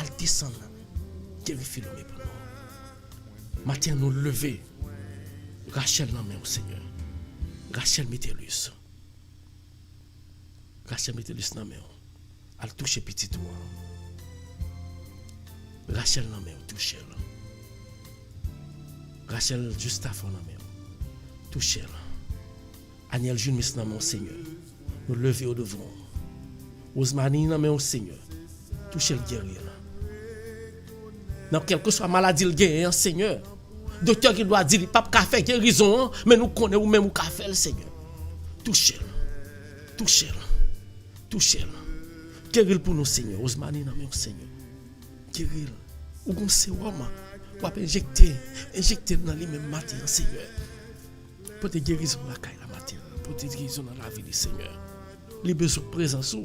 Al descendre, guérir Philomé pour nous. Matin nous lever, Rachel dans main au Seigneur. Rachel Métellus. Rachel Métellus dans main. Al toucher petit toi. Rachel dans main, toucher là. Rachel Justaf dans main. Toucher là. Aniel Jules dans main au Seigneur. Nous lever au devant. Osmani dans main au Seigneur. Toucher le guerrier là. Dans quelque soit maladie le guerrier, Seigneur. Docteur qui doit dire, pas qu'à faire guérison, mais nous connaissons même où qu'à faire le Seigneur. Touchez-le. Touchez-le. Touchez-le. Guéris pour nous, Seigneur. Osmani, non, mais Seigneur. Guéris. Ou qu'on sérum. Ou à injecter dans les mêmes matin, Seigneur. Pour te guérison la caille la matin. Pour te guérison dans la vie du Seigneur. Les besoins de présence,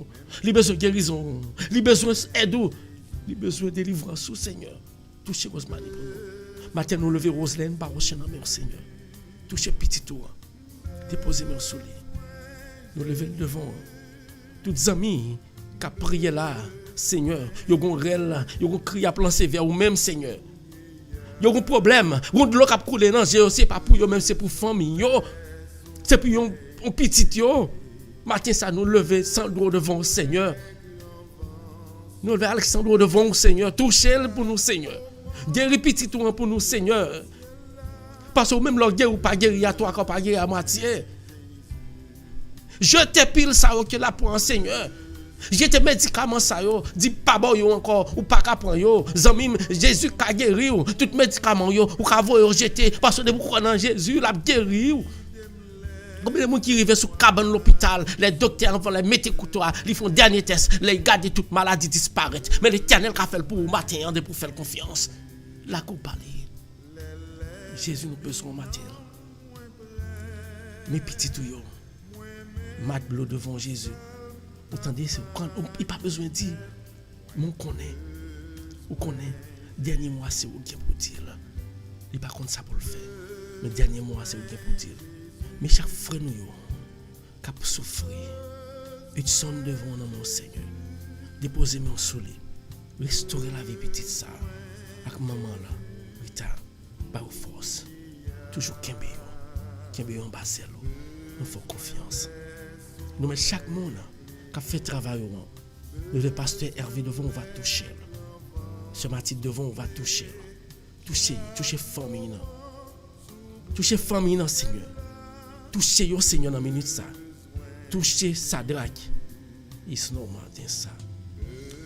les besoins de guérison, les besoins d'aide, les besoins de délivrance, Seigneur. Touchez Rosemary pour nous. Matin, nous lever Roselaine par Rochen en mer, Seigneur. Touchez petit tour. Déposez mes sous lui. Nous lever le devant. Toutes les amis qui ont prié là, Seigneur. Ils ont réel, ils ont crié à plan sévère ou même, Seigneur. Ils ont un problème. Ils ont de l'eau qui a coulé dans le c'est pas pour eux, même c'est pour famille. C'est pour un petit yo. Matin, ça nous lever sans droit devant le Seigneur. Nous lever Alexandre devant le Seigneur. Touchez-le pour nous, Seigneur. Guéris petit tout pour nous, Seigneur. Parce que même leur guerre ou pas guérir à toi, quand pas guérir à moitié. Je te pile ça que là pour un Seigneur. Je te médicaments ça yo, dis pas bon yo encore ou pas qu'à prendre yo. Zamim Jésus qu'a guéri ou tout médicament yo ou qu'a voyer jeter parce que de vous croire en Jésus, l'a guéri ou. Combien de gens qui arrivent sur cabane l'hôpital, les docteurs vont les mettre couteau, ils font dernier test, les garder toute maladie disparaître. Mais l'Éternel a fait pour vous matin pour faire confiance. La coupe Jésus nous besoin matin. Mes petits tuyaux, mat bleu devant Jésus. Attendez, il n'y a pas besoin de dire, mon connaît, ou connaît, dernier mois c'est où qui pour dire. Il n'y a pas contre ça pour le faire. Mais dernier mois c'est où qui pour dire. Mais chaque frère nous qui a souffert, une sonne devant mon Seigneur. Déposez-moi au soleil. Restaurer la vie petite ça. Avec maman là, Rita, pas aux forces. Toujours Kembe en basel. Nous faisons confiance. Nous mettons chaque monde qui a fait travail. Le pasteur Hervé devant, on va toucher. Ce matin devant, on va toucher. Toucher famille. Toucher famille, Seigneur. Touchez yo Seigneur dans minute ça. Touchez Sadrak. It's normal dans ça.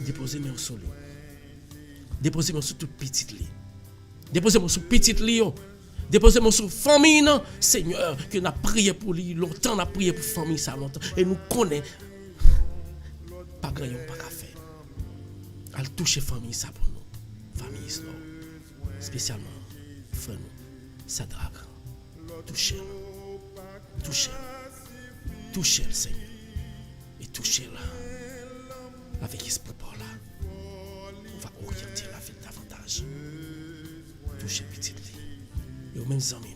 Déposez-moi au soleil. Déposez-moi sur toute petite lit. Déposez-moi sur petite lit. Déposez-moi sur famille non. Seigneur, que n'a prié pour lui longtemps, n'a prié pour famille ça longtemps et nous connaît pas grand yon pas qu'à faire. Al toucher famille ça pour nous. Famille is love. Spécialement frère nous Sadrak. Touchez-le. Touchez-le, Seigneur. Et touchez-le. Avec esprit par là. On va orienter la vie davantage. Touchez petit lit. Et aux mêmes amis,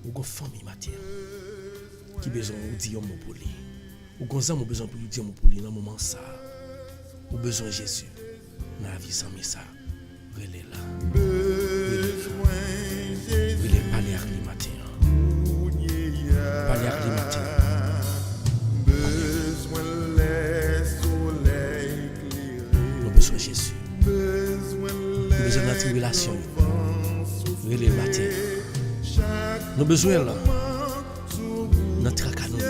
ou une famille matière. Qui besoin de dire mon pour lui. Ou qu'on a besoin de dire mon pour lui dans le moment ça. Ou besoin de Jésus. Dans la vie sans ça. Relais là. Relais parler à lui matin. Parler à lui matin. Nous avons besoin de Jésus. Nous avons besoin de la tribulation. Relais le matin. Nous avons besoin de notre tracas. Nous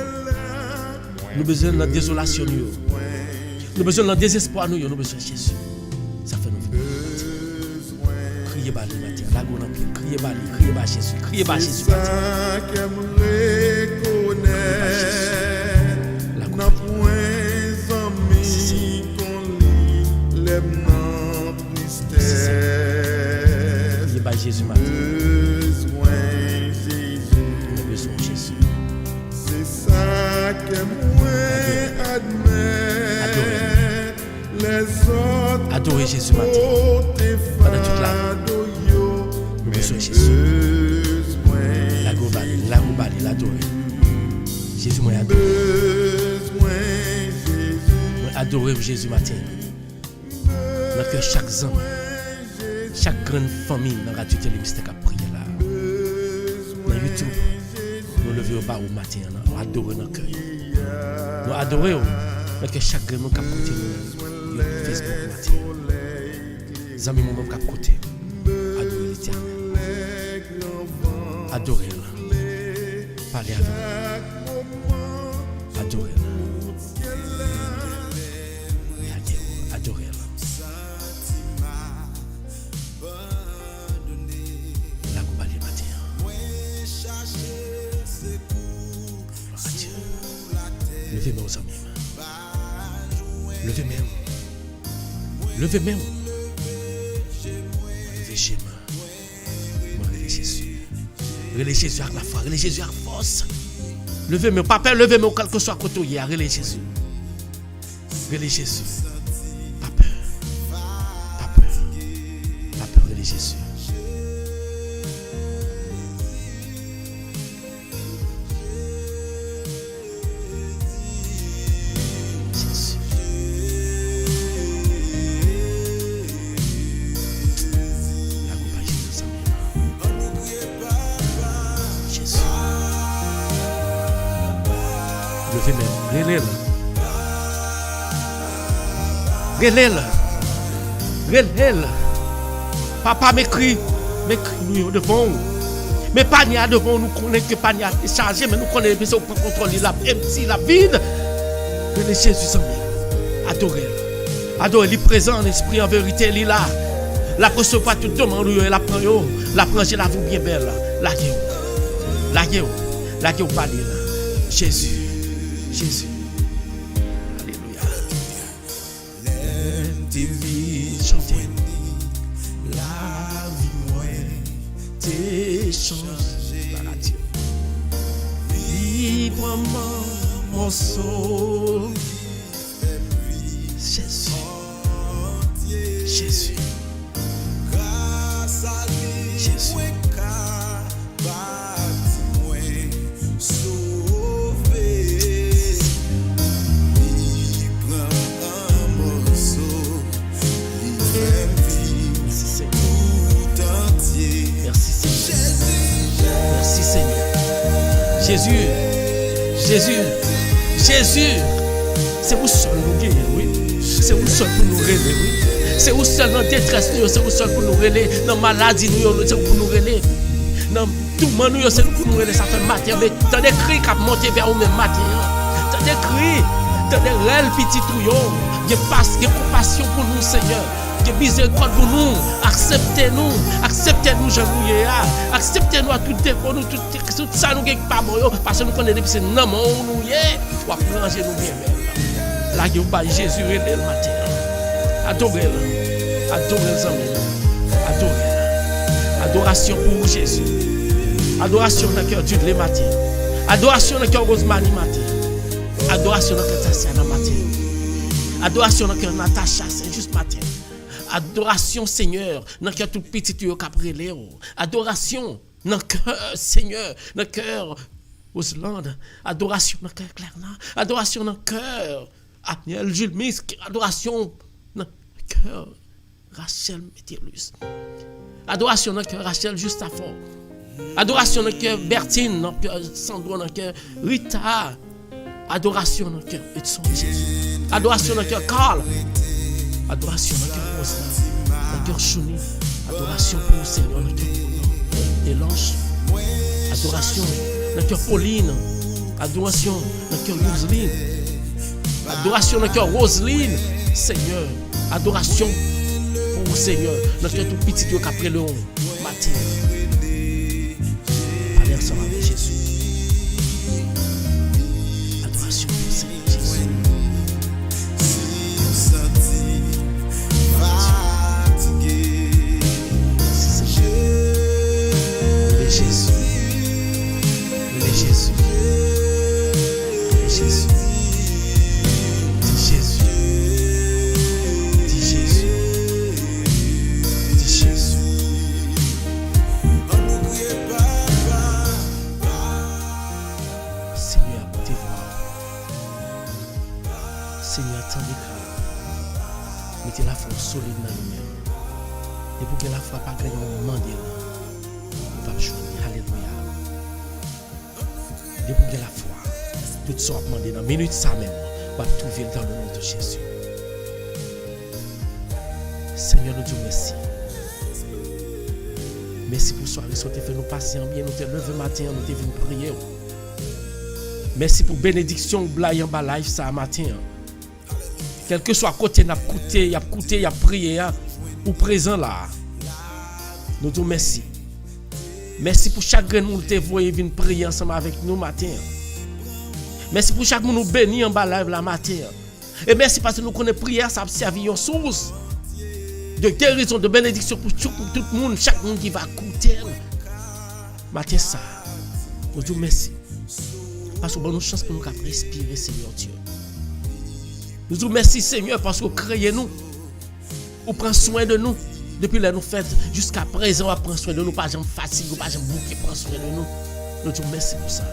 avons besoin de notre désolation. Nous avons besoin de notre désespoir. Nous avons besoin de Jésus. Ça fait nous vivre le matin. Criez bas le matin. La gourde en pied. Criez bas Jésus. Criez bas Jésus. Jésus matin. Nous avons besoin de Jésus. C'est ça que moi admets. Adorez Jésus matin. Pendant toute la nuit. Nous avons besoin de Jésus. La goubali, l'adorer. Jésus moi adoré. Moi adorer Jésus matin. Dans que chaque homme. Chaque grande famille dans Radio Télé Mystère a prié là. Dans YouTube, nous levons au bas au matin, nous adorons notre cœur. Nous adorons que chaque grand monde qui a côté nous Facebook matin. Les amis qui a côté. Adorez l'Éternel. Adorez-le. Parlez avec nous. Adorez-le. Adorez-le. Levez-moi aux amis. Levez-moi. Levez main. Levez chez moi. Relais Jésus. Relais Jésus avec la foi. Relais Jésus avec force. Levez main. Papa, levez main quel que soit côté où il y a. Relais Jésus. Relais Jésus. Pas peur. Pas peur. Pas peur. Relais Jésus. Relève. Papa m'écrit nous devant. Mais pas ni à devant nous connaît que pas ni à chargé mais nous connaît besoin de contrôler la empty la vide. Relève Jésus en adorez. Adorez lui présent en esprit en vérité il est là. La recevoir tout demande la prend yo, la prend la vous bien belle là. La gueule parler là. Jésus. Chantez. La vie moi t'es changé. Librement mon soul. Jésus. Grâce à lui, Jésus. Jésus, c'est vous seul nous guérir, oui. C'est vous seul pour nous relever, oui. C'est vous seul dans détresse, c'est vous seul pour nous relever. Dans maladie, c'est vous pour nous relever. Dans tout le monde, c'est vous pour nous relever. Ça fait matin, mais t'as des cris qui montent vers vous-même matin. T'as des cris, t'as des réels petits trouillons. Il y a compassion pour nous, Seigneur. Il y a miséricorde pour nous. Acceptez-nous, Jean-Louis. Acceptez-nous à tout défaut, tout ça nous gagne pas bon parce que nous connaissons depuis c'est non nous y est. On va ranger nous bien belle. Là il va Jésus et le matin. Adorez les amis. Adoration pour Jésus. Adoration dans le cœur Dieu le matin. Adoration dans le cœur Rosemary matin. Adoration dans le cœur Tatiana matin. Adoration dans le cœur Natacha c'est juste matin. Adoration Seigneur dans le cœur tout petit qui caprelé. Adoration dans le cœur Seigneur, dans le cœur Oslande, adoration dans le cœur Clerna, adoration dans le cœur Aniel Jules Misk, adoration dans le cœur Rachel Métellus, adoration dans le cœur Rachel Justafort, adoration dans le cœur Bertine, dans le cœur Sandro, dans le cœur Rita, adoration dans le cœur Edson Jésus, adoration dans le cœur Carl, adoration dans le cœur Rosna, dans le cœur Chouni, adoration pour le Seigneur, dans le cœur et l'ange, adoration dans le cœur Pauline, adoration dans le cœur Roseline, adoration dans le cœur Roseline, Seigneur, adoration pour le Seigneur, dans le cœur tout petit Dieu qu'après le matin, allez ensemble avec Jésus, adoration pour le Seigneur Jésus. Seigneur, tant de crainte. Mettez la foi solide dans nous-mêmes. Et pour que la foi pas gagner un mandé là, on va jouer. Alléluia. Et pour que la foi, tout ça va demander dans minute ça même, on va trouver dans le nom de Jésus. Seigneur, nous disons merci. Merci pour soirée, so te fait nous passer en bien, nous te lever matin, nous te venir prier. Merci pour bénédiction, blaye en bas live ça matin. Quel que soit côté, n'a coûté, y a prié, ou présent là. Nous disons merci. Merci pour chaque grain nous te voyez venir prier ensemble avec nous matin. Merci pour chaque monde nous bénir en bas live la matin. Et merci parce que nous connaissons prière, ça a servi une source de guérison, de bénédiction pour tout le monde, chaque monde qui va écouter. Matin ça, nous disons merci. Parce que nous avons une chance pour nous respirer, Seigneur Dieu. Nous disons merci, Seigneur, parce que vous créez nous. Vous prenez soin de nous. Depuis là, nous faites jusqu'à présent, vous prenez soin de nous. Pas de fatigue, pas de bouquet, prend soin de nous. Nous disons merci pour ça.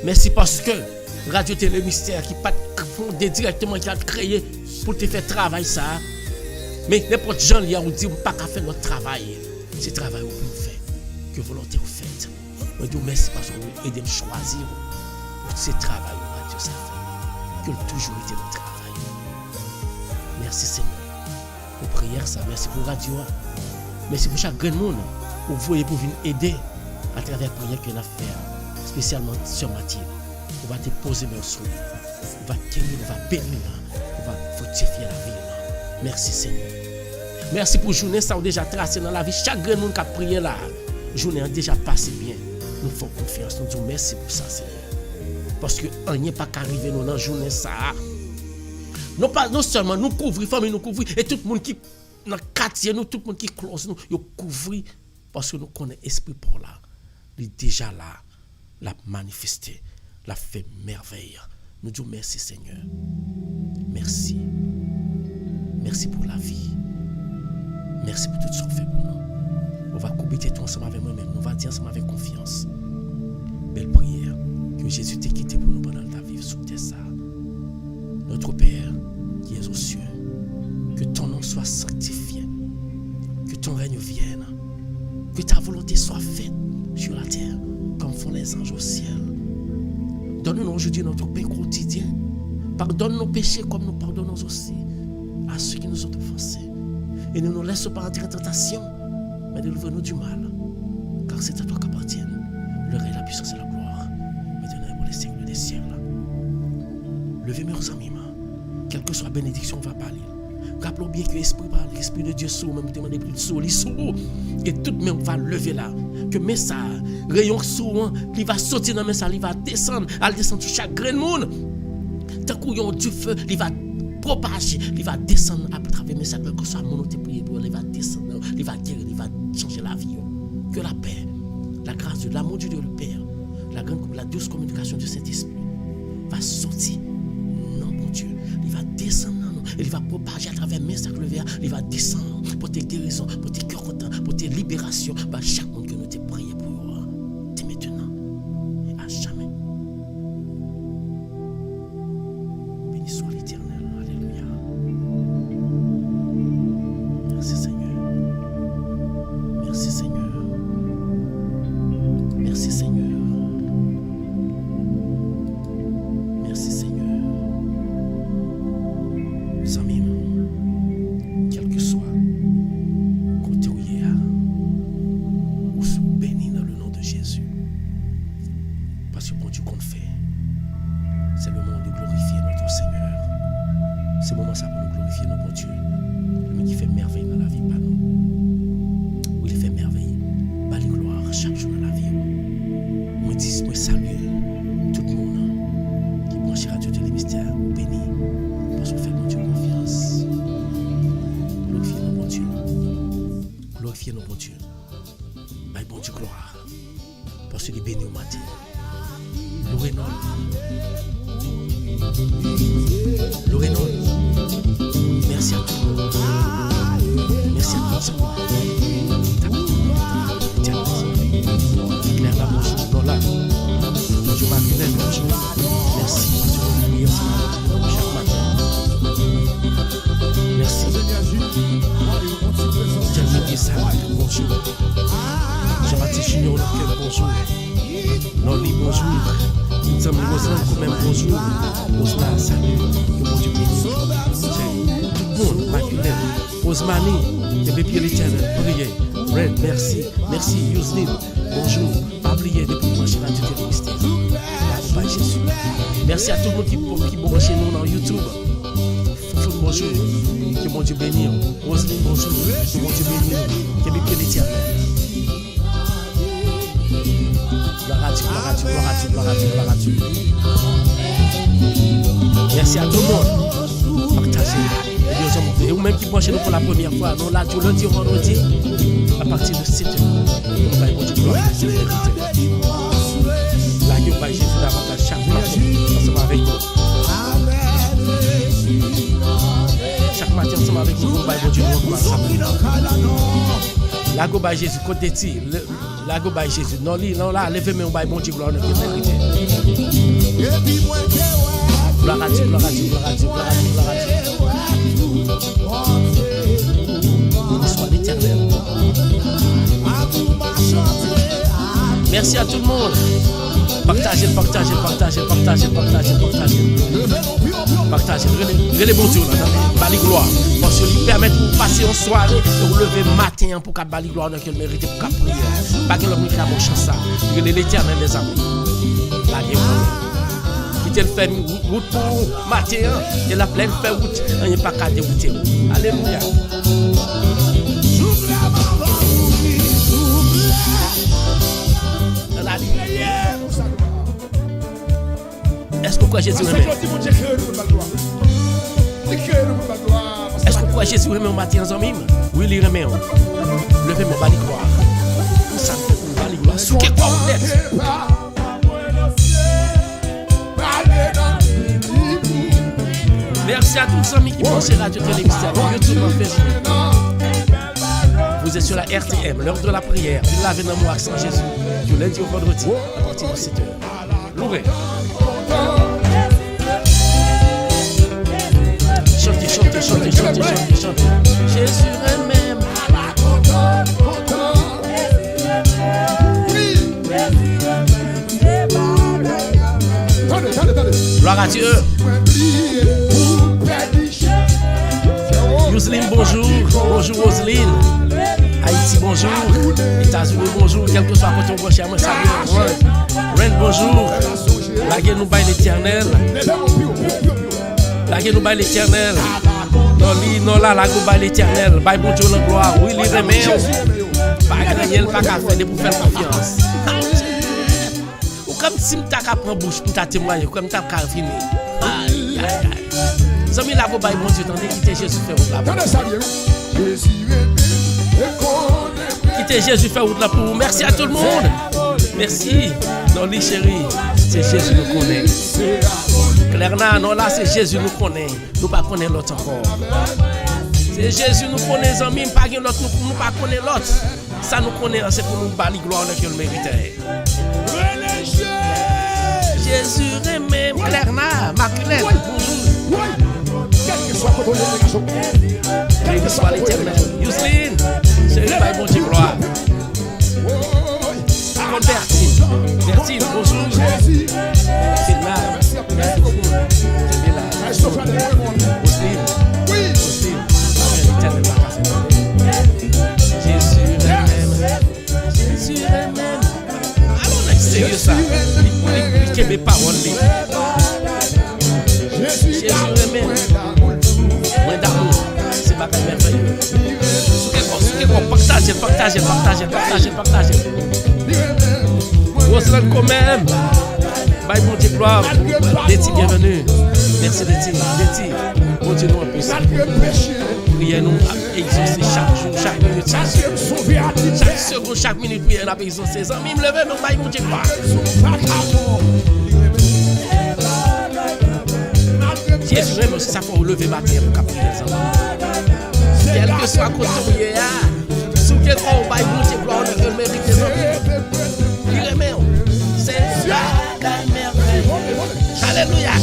Merci parce que Radio Télé Mystère qui pas fondé directement, qui a créé pour te faire travail ça. Mais n'importe gens qui ont dit pas qu'à faire notre travail. C'est travail que vous faites, que volonté vous faites. Nous disons merci parce que vous aidez à choisir pour ce travail que Dieu ça fait. Que toujours été notre travail. Merci Seigneur pour prière ça. Merci pour Radio. Merci pour chaque grand monde. Vous voyez pour venir aider à travers la prière que nous avons fait. Spécialement sur Mathilde. On va te poser mes sous. On va tenir, on va bénir, on va fortifier la vie. Merci Seigneur. Merci pour la journée, ça a déjà tracé dans la vie. Chaque grand monde qui a prié là, la journée a déjà passé bien. Nous faisons confiance, nous disons merci pour ça Seigneur. Parce que rien n'est pas qu'arriver dans la journée ça. Non seulement nous couvrir, famille nous couvrir, et tout le monde qui dans le quartier, nous, tout le monde qui close nous, nous couvrir parce que nous connaissons l'esprit pour là. Il est déjà là, l'a manifesté, l'a fait merveille. Nous disons merci Seigneur. Merci. Merci pour la vie. Merci pour tout ce qu'on fait pour nous. On va couper tout ensemble avec moi-même. Nous va dire ensemble avec confiance. Belle prière. Que Jésus t'ait quitté pour nous pendant ta vie sous tes ça. Notre Père qui es aux cieux, que ton nom soit sanctifié. Que ton règne vienne. Que ta volonté soit faite sur la terre comme font les anges au ciel. Donne-nous aujourd'hui notre pain quotidien. Pardonne nos péchés comme nous pardonnons aussi à ceux qui nous ont offensés. Et ne nous laisse pas entrer en tentation, mais délivre-nous du mal. Car c'est à toi qu'appartiennent le règne, la puissance et la gloire, maintenant et pour les siècles des siècles. Levez mes amis, quelle que soit la bénédiction, on va parler. Rappelons bien que l'Esprit parle, l'Esprit de Dieu sous, même demander plus de sous, il sous. Et tout le monde va lever là. Que message, rayon sous, il va sortir dans le message, il va descendre, il descendre sur chaque grain de monde. Tant qu'il y a du feu, il va propager, il va descendre à travers le message, que ce soit mon prier pour il va descendre, il va guérir, il va changer la vie. Que la paix, la grâce de l'amour de Dieu le Père, la douce communication du Saint-Esprit va sortir. Non, mon Dieu, il va descendre. Et il va propager à travers le message le verre, il va descendre pour tes guérisons, pour tes cœurs contents, pour tes libérations. Bah, chaque monde que nous t'ai prié pour dès maintenant et à jamais. Béni soit l'Éternel. Alléluia. Merci Seigneur. Merci Seigneur. Merci Seigneur. Merci Seigneur. Amis, quel que soit côté où il y a, ou sous béni dans le nom de Jésus. Parce que bon Dieu qu'on fait, c'est le moment de glorifier notre Seigneur. C'est le moment ça pour nous glorifier notre bon Dieu. Lui qui fait merveille dans la vie, pas nous. Oui, il fait merveille. Bah, les gloires chaque jour dans la vie. Moi, dis, moi, saluer tout le monde qui branche Radio Télé Mystère, béni. Parce qu'on fait mon Dieu confiance. Glorifiez nos bon Dieu. Glorifiez nos bon Dieu. Bah, bon Dieu gloire. Parce qu'il est béni au matin. Louez-nous. Louez-nous. Merci à tous. Merci à tous. Claire là, bonjour. Non là. Bonjour Marie-Hélène, bonjour. Merci. Bonjour chaque matin. Merci. Jean-Michel Sarah, bonjour. Jean-Baptiste Junior, bonjour. Noli, bonjour. Nous sommes quand même bonjour. Osla, salut. Que bon Dieu bénisse. Tout le monde, Maculène, Osmani, que bépier l'Éternel, priez. Red, merci. Merci, Yusnil, bonjour. Pas oublier de brancher la Télé Mystère. Accompagne Jésus. Merci à tout le monde qui branche nous dans YouTube. Foufou, bonjour. Que bon Dieu bénisse. Roselyne, bonjour. Que bon Dieu bénisse. Que bépier l'Éternel. Gloire à Dieu, gloire à Dieu, gloire à Dieu, gloire à Dieu, gloire à Dieu. Merci à tout le monde. Partagez. Et vous même qui branchez nous pour la première fois, nous là, du lundi au vendredi, à partir de 7h, nous allons continuer à faire la gueule par Jésus davantage chaque matin, ensemble avec nous. Chaque matin, ensemble avec nous, nous allons Dieu nous ensemble. La gueule par Jésus, côté ti, la gueule par Jésus, non, là, levez-moi, on va bon Dieu, gloire à Dieu, gloire à Dieu, gloire à Dieu, gloire à Dieu, gloire à Dieu, gloire à Dieu. Soit l'Éternel. Merci à tout le monde. Partagez. Partagez. Relez bon Dieu là, bali gloire. Parce qu'il permet de passer en soirée, de vous lever matin pour qu'à bali gloire dans quel mérite pour qu'à prier. Pas que l'homme qui a mon chance ça. Relez l'Éternel les amis. La gueule. Qui te fait route pour matin et la pleine fait route, on n'est pas qu'à dérouter. Alléluia. La lumière. Est-ce que quoi Jésus remet? Est-ce que quoi Jésus remet au matin en mime? Oui, il remet. Levez mon bali gloire. Où ça me bali gloire? Sous quel quoi vous êtes? Merci à tous les amis qui pensent Radio Télévision, YouTube, Facebook. Vous êtes sur la RTM, l'heure de la prière. Du laver dans mon accent Jésus. Du lundi au vendredi, à partir de 7h. Loué. Chantez. Jésus elle-même. Gloire à Dieu. Roselyne, bonjour. Bonjour Roselyne. Haïti, bonjour. États-Unis, bonjour. Quel que soit côté on cher, moi ça vient. Ren, bonjour. La guerre nous baille l'Éternel. La guerre nous baille l'Éternel. Non là, la guerre baille l'Éternel. Baille bon Dieu la gloire. Oui, il remet. Pas gagner, pas qu'à faire pour faire confiance. Ou comme si m'ta qu'à prendre bouche pour ta témoigner, comme t'as qu'à finir. Aïe. Zami la go baille bon Dieu, tandis quitter Jésus fait route là. Quitter Jésus fait route là pour vous. Merci à tout le monde. Merci. Non, li chérie, c'est Jésus nous connaît. Clairement, non là, c'est Jésus nous connaît. Nous pas connaît l'autre encore. C'est Jésus nous connaît, les amis, pas l'autre, nous pas connaît l'autre. Ça nous connaît, c'est pour nous bali gloire que le méritait. Jésus aimé, clairement, Maculette, bonjour. Quel que soit l'Éternel. Yousline, chérie, pas bon Dieu gloire. Bertine, bonjour. C'est là. Merci beaucoup. C'est là. Aussi. Amen. Jésus même. Allons, on est sérieux ça. Il y a mes paroles. Jésus même. Moins d'amour. C'est ma belle merveilleux. Partagez. Roselyne quand même. Bye bon Dieu gloire. Letty, bienvenue. Merci Letty. Continuons un peu ça. Priez-nous à exaucer chaque jour, chaque minute, chaque seconde, chaque minute. Priez-nous à exaucer. Amis, me levez, mais bye bon Dieu gloire. Jésus même aussi ça faut lever matin pour capter les hommes. Quel que soit côté où il y a, sous quel fois on bye bon Dieu gloire, on mérite les hommes. Il remet. C'est la merveille. Alléluia.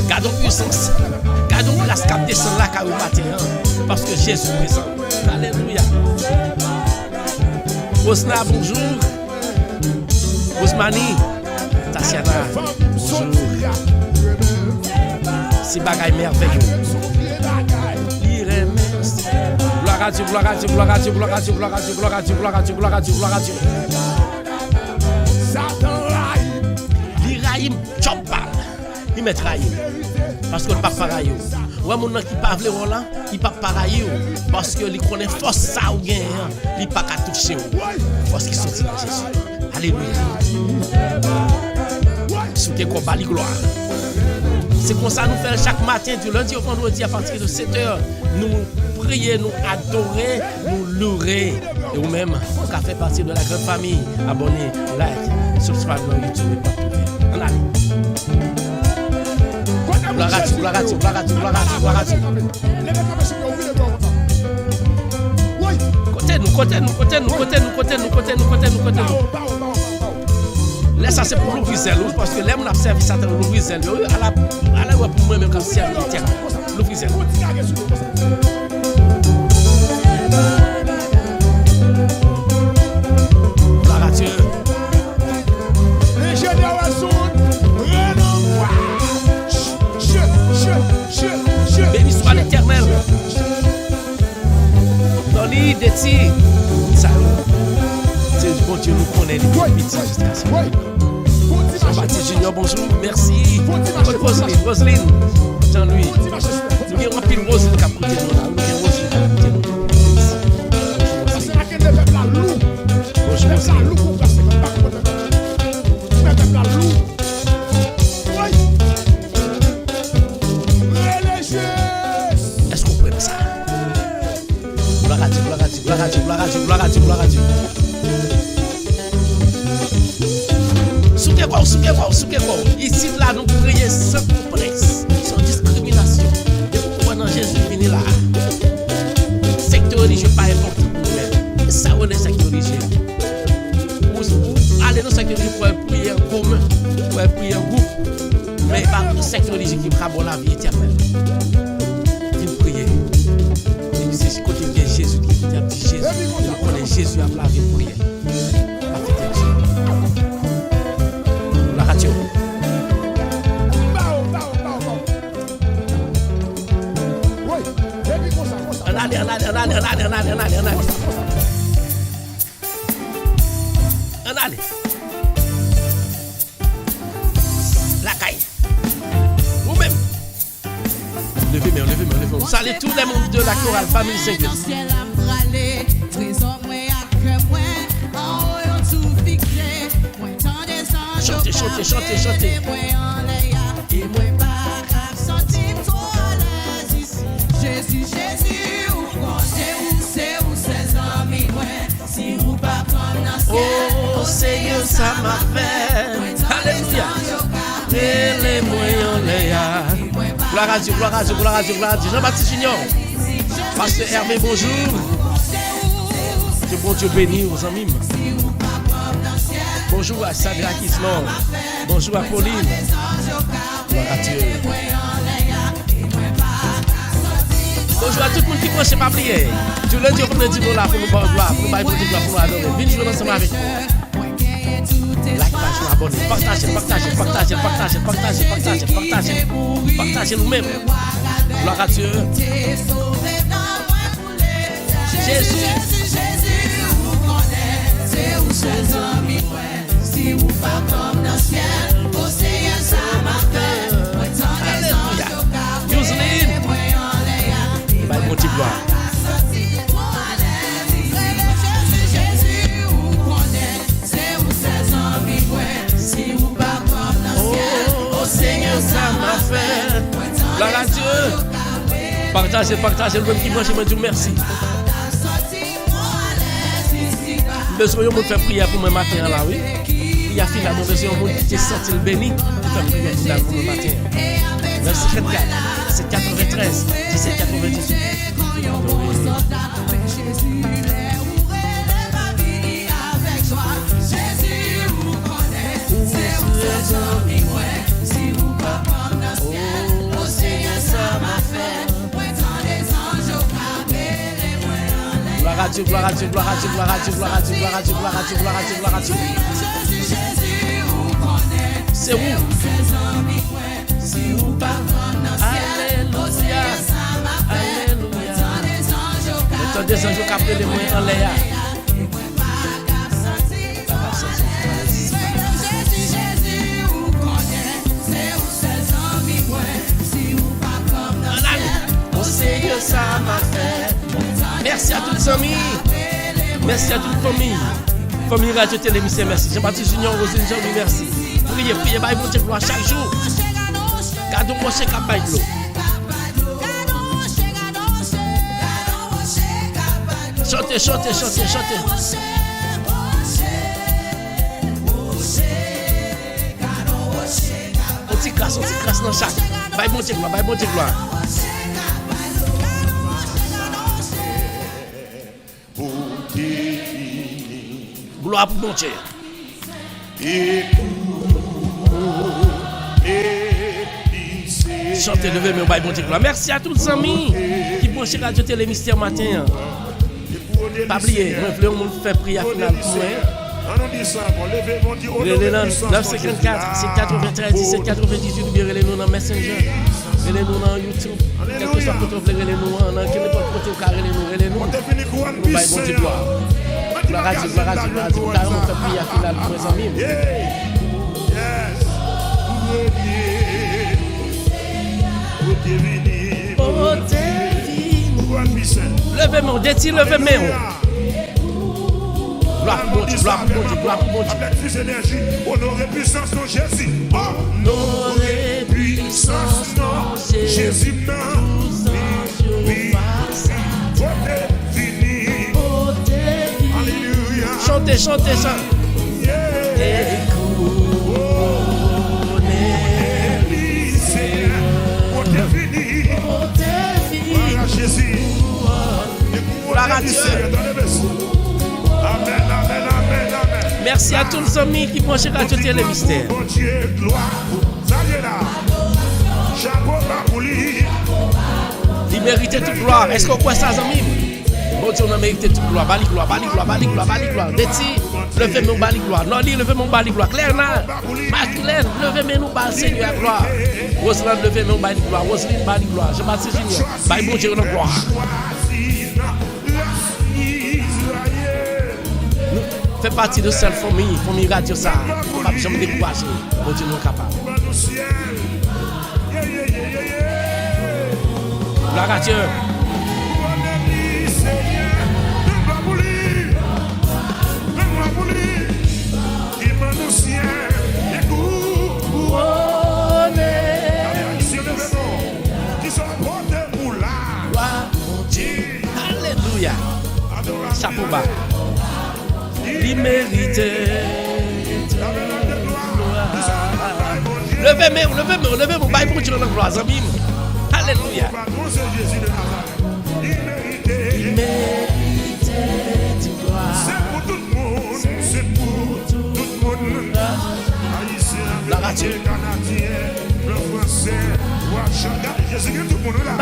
Gardons puissance. Gardons place cap descend là car matin parce que Jésus est présent. Alléluia. Osna bonjour. Osmani. Tatiana. Bonjour. C'est bagaille merveilleux. Il remet. Gloire à Dieu. Il raïm, chopal. Il met raïm. Parce que le pape pareil. Ouais, mon qui parle là, il pas pareil. Parce que il connaît force ça ou gain. Il pas qu'à toucher. Parce qu'il sortit dans Jésus. Alléluia. Sous tes combats, gloire. C'est comme ça nous faisons chaque matin, du lundi au vendredi, à partir de 7h. Nous prier, nous adorer, nous louer. Et vous-même, vous fait partie de la grande famille. Abonnez, like, subscribe dans YouTube et partout. On allez. Gloire à Dieu, gloire à Dieu, gloire à Dieu, gloire à Dieu, gloire à Dieu. Côté nous. Là, ça c'est pour l'ouvrizel, parce que là, on a servi Satan l'ouvrizel. À la pour moi-même, comme servi l'ouvrizel. Gloire à Dieu. Les générations, béni soit l'Éternel. Dans l'île des tirs, c'est du bon Dieu nous connaît les petites jusqu'à ce moment. Jean-Baptiste Junior, bonjour, merci. Roselyne, Jean-Louis. Nous avons un pile Roselyne qui a coûté nous là. Nous avons Roselyne qui a coûté nous. Bonjour, Roselyne. Est-ce qu'on prend ça? Gloire à Dieu, gloire à Dieu, gloire à Dieu, gloire à Dieu, gloire à Dieu, gloire à Dieu. Soukez-vous. Ici, là, nous prions sans complexe, sans discrimination. Et vous comprenez, Jésus venu là. Secteur religieux pas important pour nous-mêmes. Et ça, on est secteur religieux. Vous allez dans le secteur religieux pour prier en commun, pour prier en groupe. Mais pas le secteur religieux qui prend la vie éternelle. Vous priez. Et c'est côté de Jésus qui a dit Jésus. Vous connaissez Jésus a la vie pour prier. Allez. La caille. Vous-même. Levez-moi. Salut tous les membres de la chorale Famille 5. Chantez. Jésus, si vous pas comme dans ciel, oh Seigneur, ça m'a fait. Alléluia. Les moyens, gloire à Dieu. Jean-Baptiste Junior. Pasteur Hervé, bonjour. Que bon Dieu bénisse aux amis. Bonjour à Sadra Kisman. Bonjour à Pauline. Gloire à Dieu. Bonjour à tout le monde qui prend ma prière. Du lundi au vendredi, nous là pour nous faire gloire, pour nous faire gloire, pour nous adorer. Venez jouer ensemble avec nous. Like, page, abonnez, partagez nous-mêmes. Gloire à Dieu. Jésus, vous connaissez, c'est où seuls amis, si vous pas comme dans le ciel, au Seigneur ça m'a fait. Alléluia. Yuseline. Mon petit gloire. Oh Seigneur, ça m'a fait. Gloire à Dieu. Partagez le même qui mange, je me dis merci. Besoin de faire prière pour moi matin là, oui. Il y a finalement besoin de qui senti le béni pour faire prière pour moi matin. Verset 24, c'est 93, 17, 98. Gloire à Dieu. C'est où? Alléluia. Le temps des anges qui appellent les moyens en l'air. Oh Seigneur, ça m'a fait. Merci à toutes les amis. Merci à toute la famille. Famille Radio Télémission, merci. Jean-Baptiste Junior, Roselyne, Jean-Louis, merci. Priez, bye, bon Dieu, gloire chaque jour. Gardons rocher capable de l'eau. Chantez, chantez, chantez, chantez. On t'y crasse dans le sac. Bye bon Dieu gloire, bye bon Dieu gloire. Gloire pour bon Dieu. Chantez, levez mes bye bon Dieu gloire. Merci à tous les amis qui branchez Radio Télé Mystère matin. Pas oublier, on veut faire prière finale pour moi. Relez-nous 954, c'est 93, 17, 98, ou bien relez-nous dans Messenger, relez-nous dans YouTube. Quel que soit votre frère, relez-nous dans quel côté au carré, relez-nous. Nous baillons bon Dieu gloire. Gloire à Dieu, gloire à Dieu, gloire à Dieu. Car on fait prière finale pour mes amis. Levez-moi, déti, levez-moi. Gloire pour mon Dieu, gloire pour mon Dieu, gloire pour mon Dieu. Avec plus d'énergie, honorez puissance de Jésus. Honorez puissance de Jésus, non. Chantez, chantez, chantez. Jésus. Gloire à Dieu. Amen, amen, amen, amen. Merci à tous les amis qui branchez Radio Télé Mystère. Bon Dieu, gloire. Ça y est là. Chapeau bas pour lui. Il mérite toute gloire. Est-ce qu'on croit ça, amis? Bon Dieu, on a mérité toute gloire. Bali gloire, bali gloire, bali gloire, bali gloire. Déti, levez mon bali gloire. Noli, levez mon bali gloire. Claire, Maclène, levez mon bali Seigneur gloire. Roselyne, levez mon bali gloire. Roselyne, bali gloire. Jean-Baptiste Junior, bali bon Dieu, gloire. Fait partie de cette famille radio ça. Pas jamais décourager. Bon Dieu, nous sommes capables. Gloire à Dieu. Alléluia. Chapeau bas. Il mérite. Levez mon bail pour Dieu dans la gloire, amis. Alléluia. Il mérite du gloire. C'est pour tout le monde. C'est pour tout le monde. La radio. Canadien, le français, Ouachanga, Jésus, tout le monde là.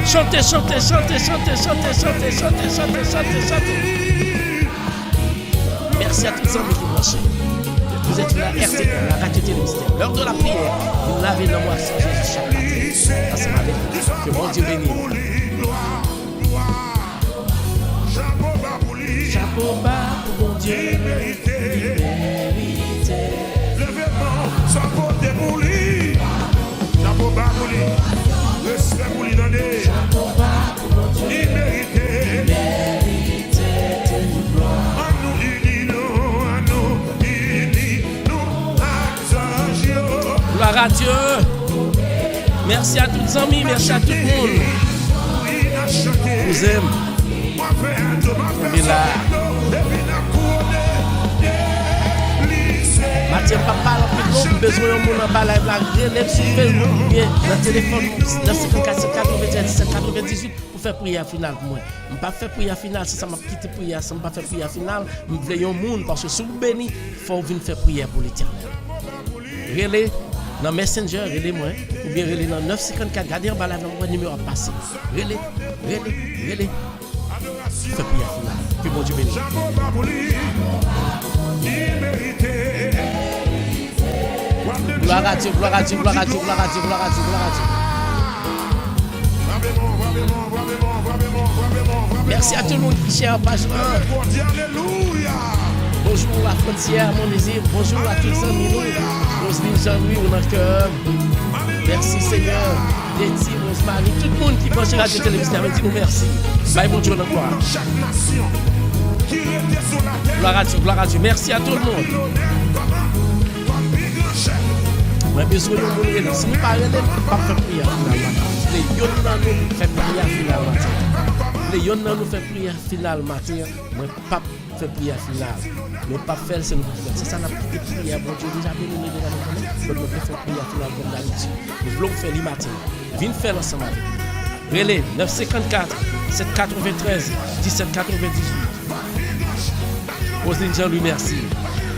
Chantez, chantez, chantez, chantez, chantez, chantez, chantez, chantez, chantez, chantez. Merci à tous les amis qui branchent. Vous êtes la RTL, la Radio Télé Mystère. L'heure de la prière, vous lavez le moi sans Jésus chaque matin. Ensemble avec vous. Que bon Dieu bénisse. Chapeau bas pour mon Dieu. Il mérite. Levez-moi, chapeau de pour lui. Chapeau bas pour lui. Respect pour lui donner. Chapeau bas pour mon Dieu. Il méritait. Il mérite de gloire. À nous unis, Gloire à Dieu. Merci à tous les amis, merci à tout le monde. Je vous aime. On est là. Mathieu Papa, nous besoin de monde en bas live là, relève sur Facebook bien dans téléphone 954 97 98 pour faire prière finale pour moi. Je pas faire prière finale, si ça m'a quitté prière, ça m'a pas faire prière finale, je veux un monde parce que si vous béni, faut venir faire prière pour l'Éternel. Relais dans Messenger, relais moi ou bien relais dans 954, gardez en bas live mon numéro à passer. Relais. Fais prière finale. Que bon Dieu bénisse. Gloire à Dieu, gloire à Dieu, gloire à Dieu, gloire à Dieu, gloire à Dieu, gloire à Dieu. Merci à tout le monde qui share page 1. Bonjour la frontière, mon désir. Bonjour à tous les amis. Roselyne Jean-Louis, on a cœur. Merci Seigneur. Déti, Roselyne. Marie, tout le monde qui branche Radio Télémystère, dit nous merci. Bye, bon Dieu, dans gloire. Chaque nation qui était sur la terre. Gloire à Dieu. Merci à tout le monde. Comme big chef. Moi, bien sûr, si nous parlons, pas faire prière finalement. Les yon nan nous fait prière finale matin. Les yon nan nous fait prière finale matin. Moi, pas fait prière finale. Mais pas faire, c'est nous faire. C'est ça la petite prière. Bon Dieu, déjà bien aimé de la maison. Nous faire prière finale comme d'habitude. Nous voulons faire le matin. Viens faire ensemble avec nous. Relais 954 793 1798. Roselyne Jean-Louis, merci.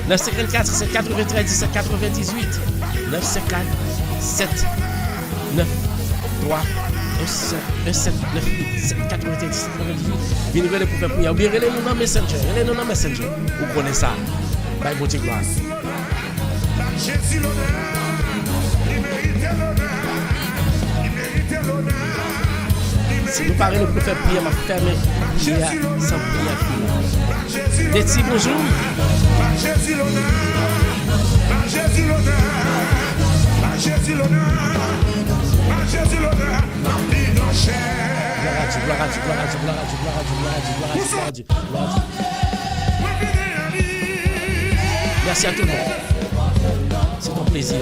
954 793 1798. 954 7 9 3 7 9 7 97 98. Venez relais pour faire prière. Ou bien relais nous dans Messenger. Relais nous dans Messenger. Vous connaissez ça. Bye, bon Dieu, gloire. Jésus l'honneur. Il méritait l'honneur. Il méritait l'honneur. Si nous parlons pour faire prière, ma ferme prière sans prière finale. Letty, bonjour. Jésus l'honneur. Jésus l'honneur. Jésus l'honneur. Jésus l'honneur. Gloire à Dieu, gloire à Dieu, gloire à Dieu, gloire à Dieu, gloire à Dieu, gloire à Dieu, gloire à Dieu, gloire à Dieu. Merci à tout le monde. C'est ton plaisir.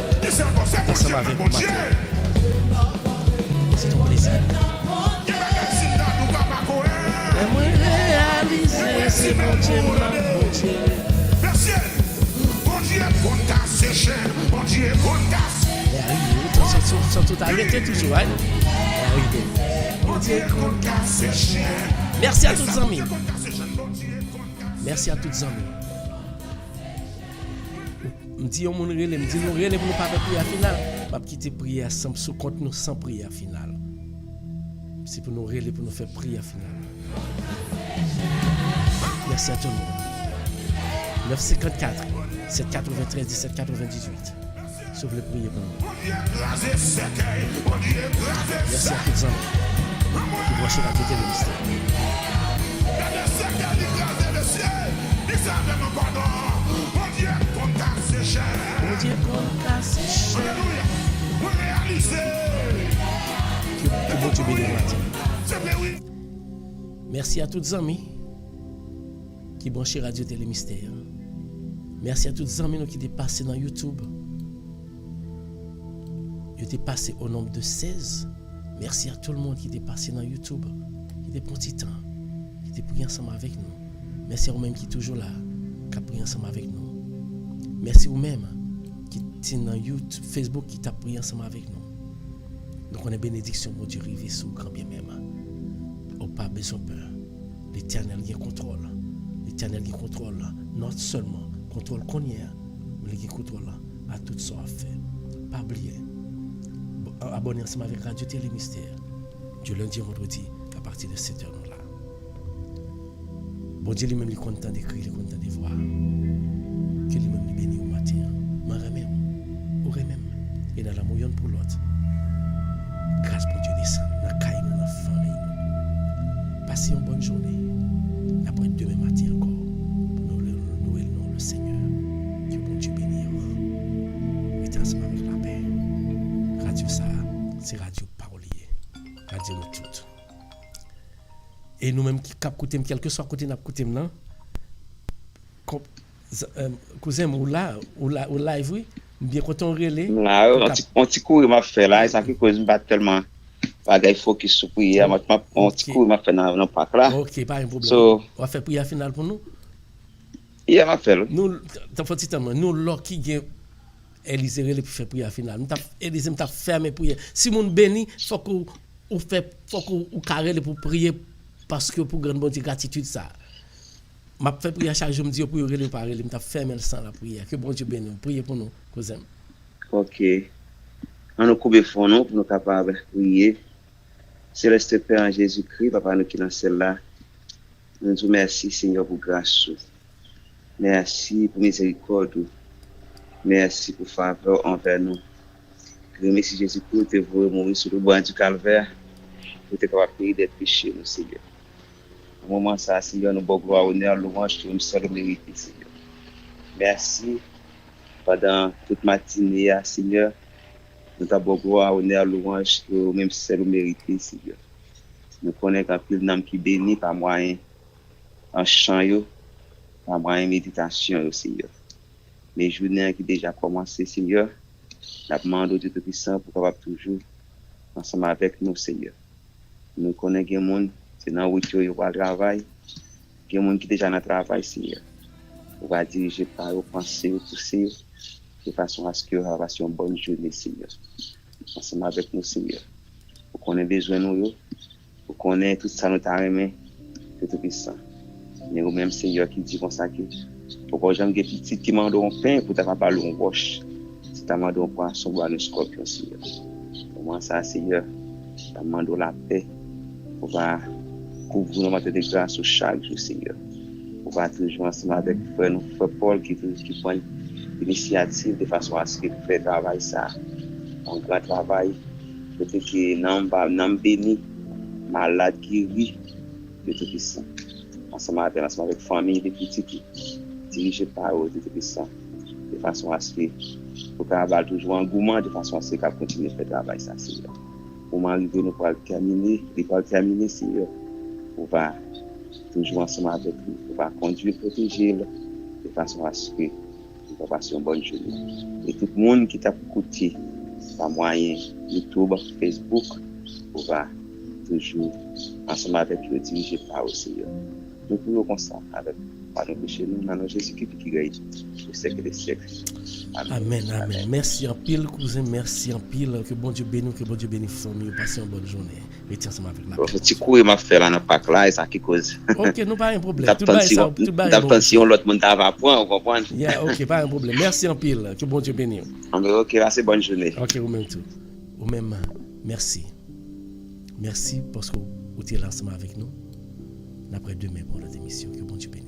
Ensemble avec vous, matin. C'est ton plaisir. Et moi réaliser, c'est mon Dieu, mon Dieu. Merci. Mon Dieu, compte à sécher. Mon Dieu, compte à sécher. Sont tout arrêtés toujours, hein? Mon Dieu, compte à sécher. Merci à tous les amis. Merci à tous les amis. Me dit on relais, me dit nous relais pour nous pas faire prière finale. Pas quitter prière sans sous compte nous sans prière finale. C'est pour nous relais pour nous faire prière finale. Merci à tout le monde. 954 793 1798. Si vous voulez prier pour nous. Merci à tous les amis qui branchent la tête de mystère. Mon Dieu, qu'on casse que bon Dieu bénisse matin. Merci à tous les amis qui branchent Radio Télémystère. Merci à tous les amis qui étaient passés dans YouTube. Ils étaient passés au nombre de 16. Merci à tout le monde qui était passé dans YouTube, qui était pour petit temps, qui était prié ensemble avec nous. Merci à vous-même qui est toujours là, qui a prié ensemble avec nous. Merci à vous-même qui est dans YouTube, Facebook, qui t'a prié ensemble avec nous. Donc on est bénédiction, mon Dieu, rivé sous grand bien même. On n'a pas besoin de peur. L'Éternel qui contrôle. L'Éternel qui contrôle, non seulement contrôle qu'on y a, mais qui contrôle à tout ce qu'on a fait. Pas oublier. Abonnez ensemble avec Radio Télémystère. Du lundi au vendredi, à partir de 7h nous là. Bon Dieu lui-même est content d'écrire, il est content de voir. Que lui-même lui bénit au matin. Marre même, aurait même, et dans la mouillonne pour l'autre. Grâce pour Dieu descend, dans la caille, dans la famille. Passez une bonne journée. Après demain matin encore, pour nous louer le Seigneur. Que bon Dieu bénisse. Mettez ensemble avec la paix. Radio ça, c'est Radio Parolier. Radio nous toutes. Et nous-mêmes qui cap côté quel que soit côté n'a côté là. Cousin ou live oui, bien quand on relais. Là, on petit coup m'a fait là, ça qui cause pas tellement bagay focus sur prière, on petit coup m'a fait dans parc là. OK, pas un problème. So, on va faire prière finale pour nous. Il m'a fait. Nous t'as fait temps nous là qui gagne Élysée relais pour faire prière finale. Élysée t'a fermé prière. Si moun béni, faut qu'on carré pour prier parce que pour grande bonté gratitude ça. M'a fait prière chaque jour me dit pour relais parler, me t'a fermé le sang la prière. Que bon Dieu bénisse. Priez pour nous, cousin. OK. On nous couper fond nous pour nous capable prier. Céleste Père en Jésus-Christ, papa nous qui dans celle-là. Nous te merci Seigneur pour grâce. Merci pour miséricorde. Merci pour faveur envers nous. Merci Jésus pour te voir mourir sur le banc du calvaire, pour te capable payer des péchés, nous, Seigneur. Au moment ça, Seigneur, nous bon gloire, honneur, louange, tu nous seul mérité, Seigneur. Merci pendant toute matinée, Seigneur. Nous t'avons gloire, honneur, louange, même si c'est le mérité, Seigneur. Nous connaissons qu'un pile d'âme qui bénit par moyen en chant, par moyen méditation, Seigneur. Les journées qui déjà commencé, Seigneur, nous demandons au Dieu Tout-Puissant pour capable toujours ensemble avec nous, Seigneur. Nous connaissons des gens, c'est dans la route où ils vont travail, des gens qui déjà dans le travail, Seigneur. On va diriger par eux, penser, pousser, de façon à ce que nous fassions une bonne journée, Seigneur. Ensemble avec nous, Seigneur. Pour qu'on ait besoin de nous, pour qu'on ait tout ça dans ta main, tout puissant. Mais au même Seigneur qui dit comme ça, pour qu'on ait des petits qui mandent un pain pour t'avoir pas un roche. Si tu as demandé un poisson, boire un scorpion, Seigneur. Comment ça, Seigneur? Tu as demandé la paix pour couvrir nos matins de grâce chaque jour, Seigneur. On va toujours ensemble avec frère Paul qui prend l'initiative de façon à ce qu'il fait travail ça. Un grand travail, peut-être que nous béni, malade guéri, de tout puissant. Ensemble avec la famille, les petits qui dirigés par eux, de tout puissant, de façon à ce que pour qu'il toujours engouement, de façon à ce qu'il continue à faire travail ça, Seigneur. Pour m'arriver, nous pourrons terminer, Seigneur. On va toujours ensemble avec lui, on va conduire, protéger, de façon à ce que nous va passer une bonne journée. Et tout le monde qui t'a écouté par moyen YouTube, Facebook, on va toujours ensemble avec le diriger par au Seigneur. Nous pouvons comme ça, avec par nos péchés, nous, dans Jésus-Christ qui gagne au siècle des siècles. Amen, amen. Merci en pile, cousin, merci en pile. Que bon Dieu bénisse, que bon Dieu bénisse famille. Passez une bonne journée. Mettez ensemble avec la paix. Petit coup, il m'a fait là dans le parc là, et ça qui cause. Ok, nous pas un problème. Tout bas ça, tout bas. Attention, l'autre monde va point, vous comprenez? Yeah, ok, pas un problème. Merci en pile. Que bon Dieu bénisse. Ok, là, c'est bonne journée. Ok, vous même tout. Vous même, merci. Merci parce que vous êtes là ensemble avec nous. Après demain pour notre émission. Que bon Dieu bénisse.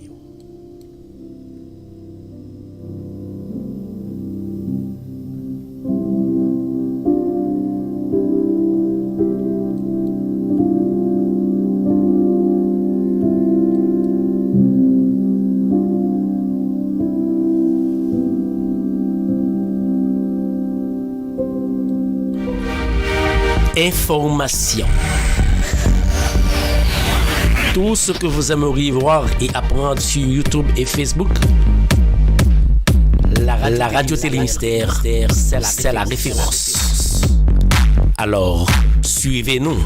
Information. Tout ce que vous aimeriez voir et apprendre sur YouTube et Facebook, la radio Télémystère, c'est la référence. Alors, suivez-nous.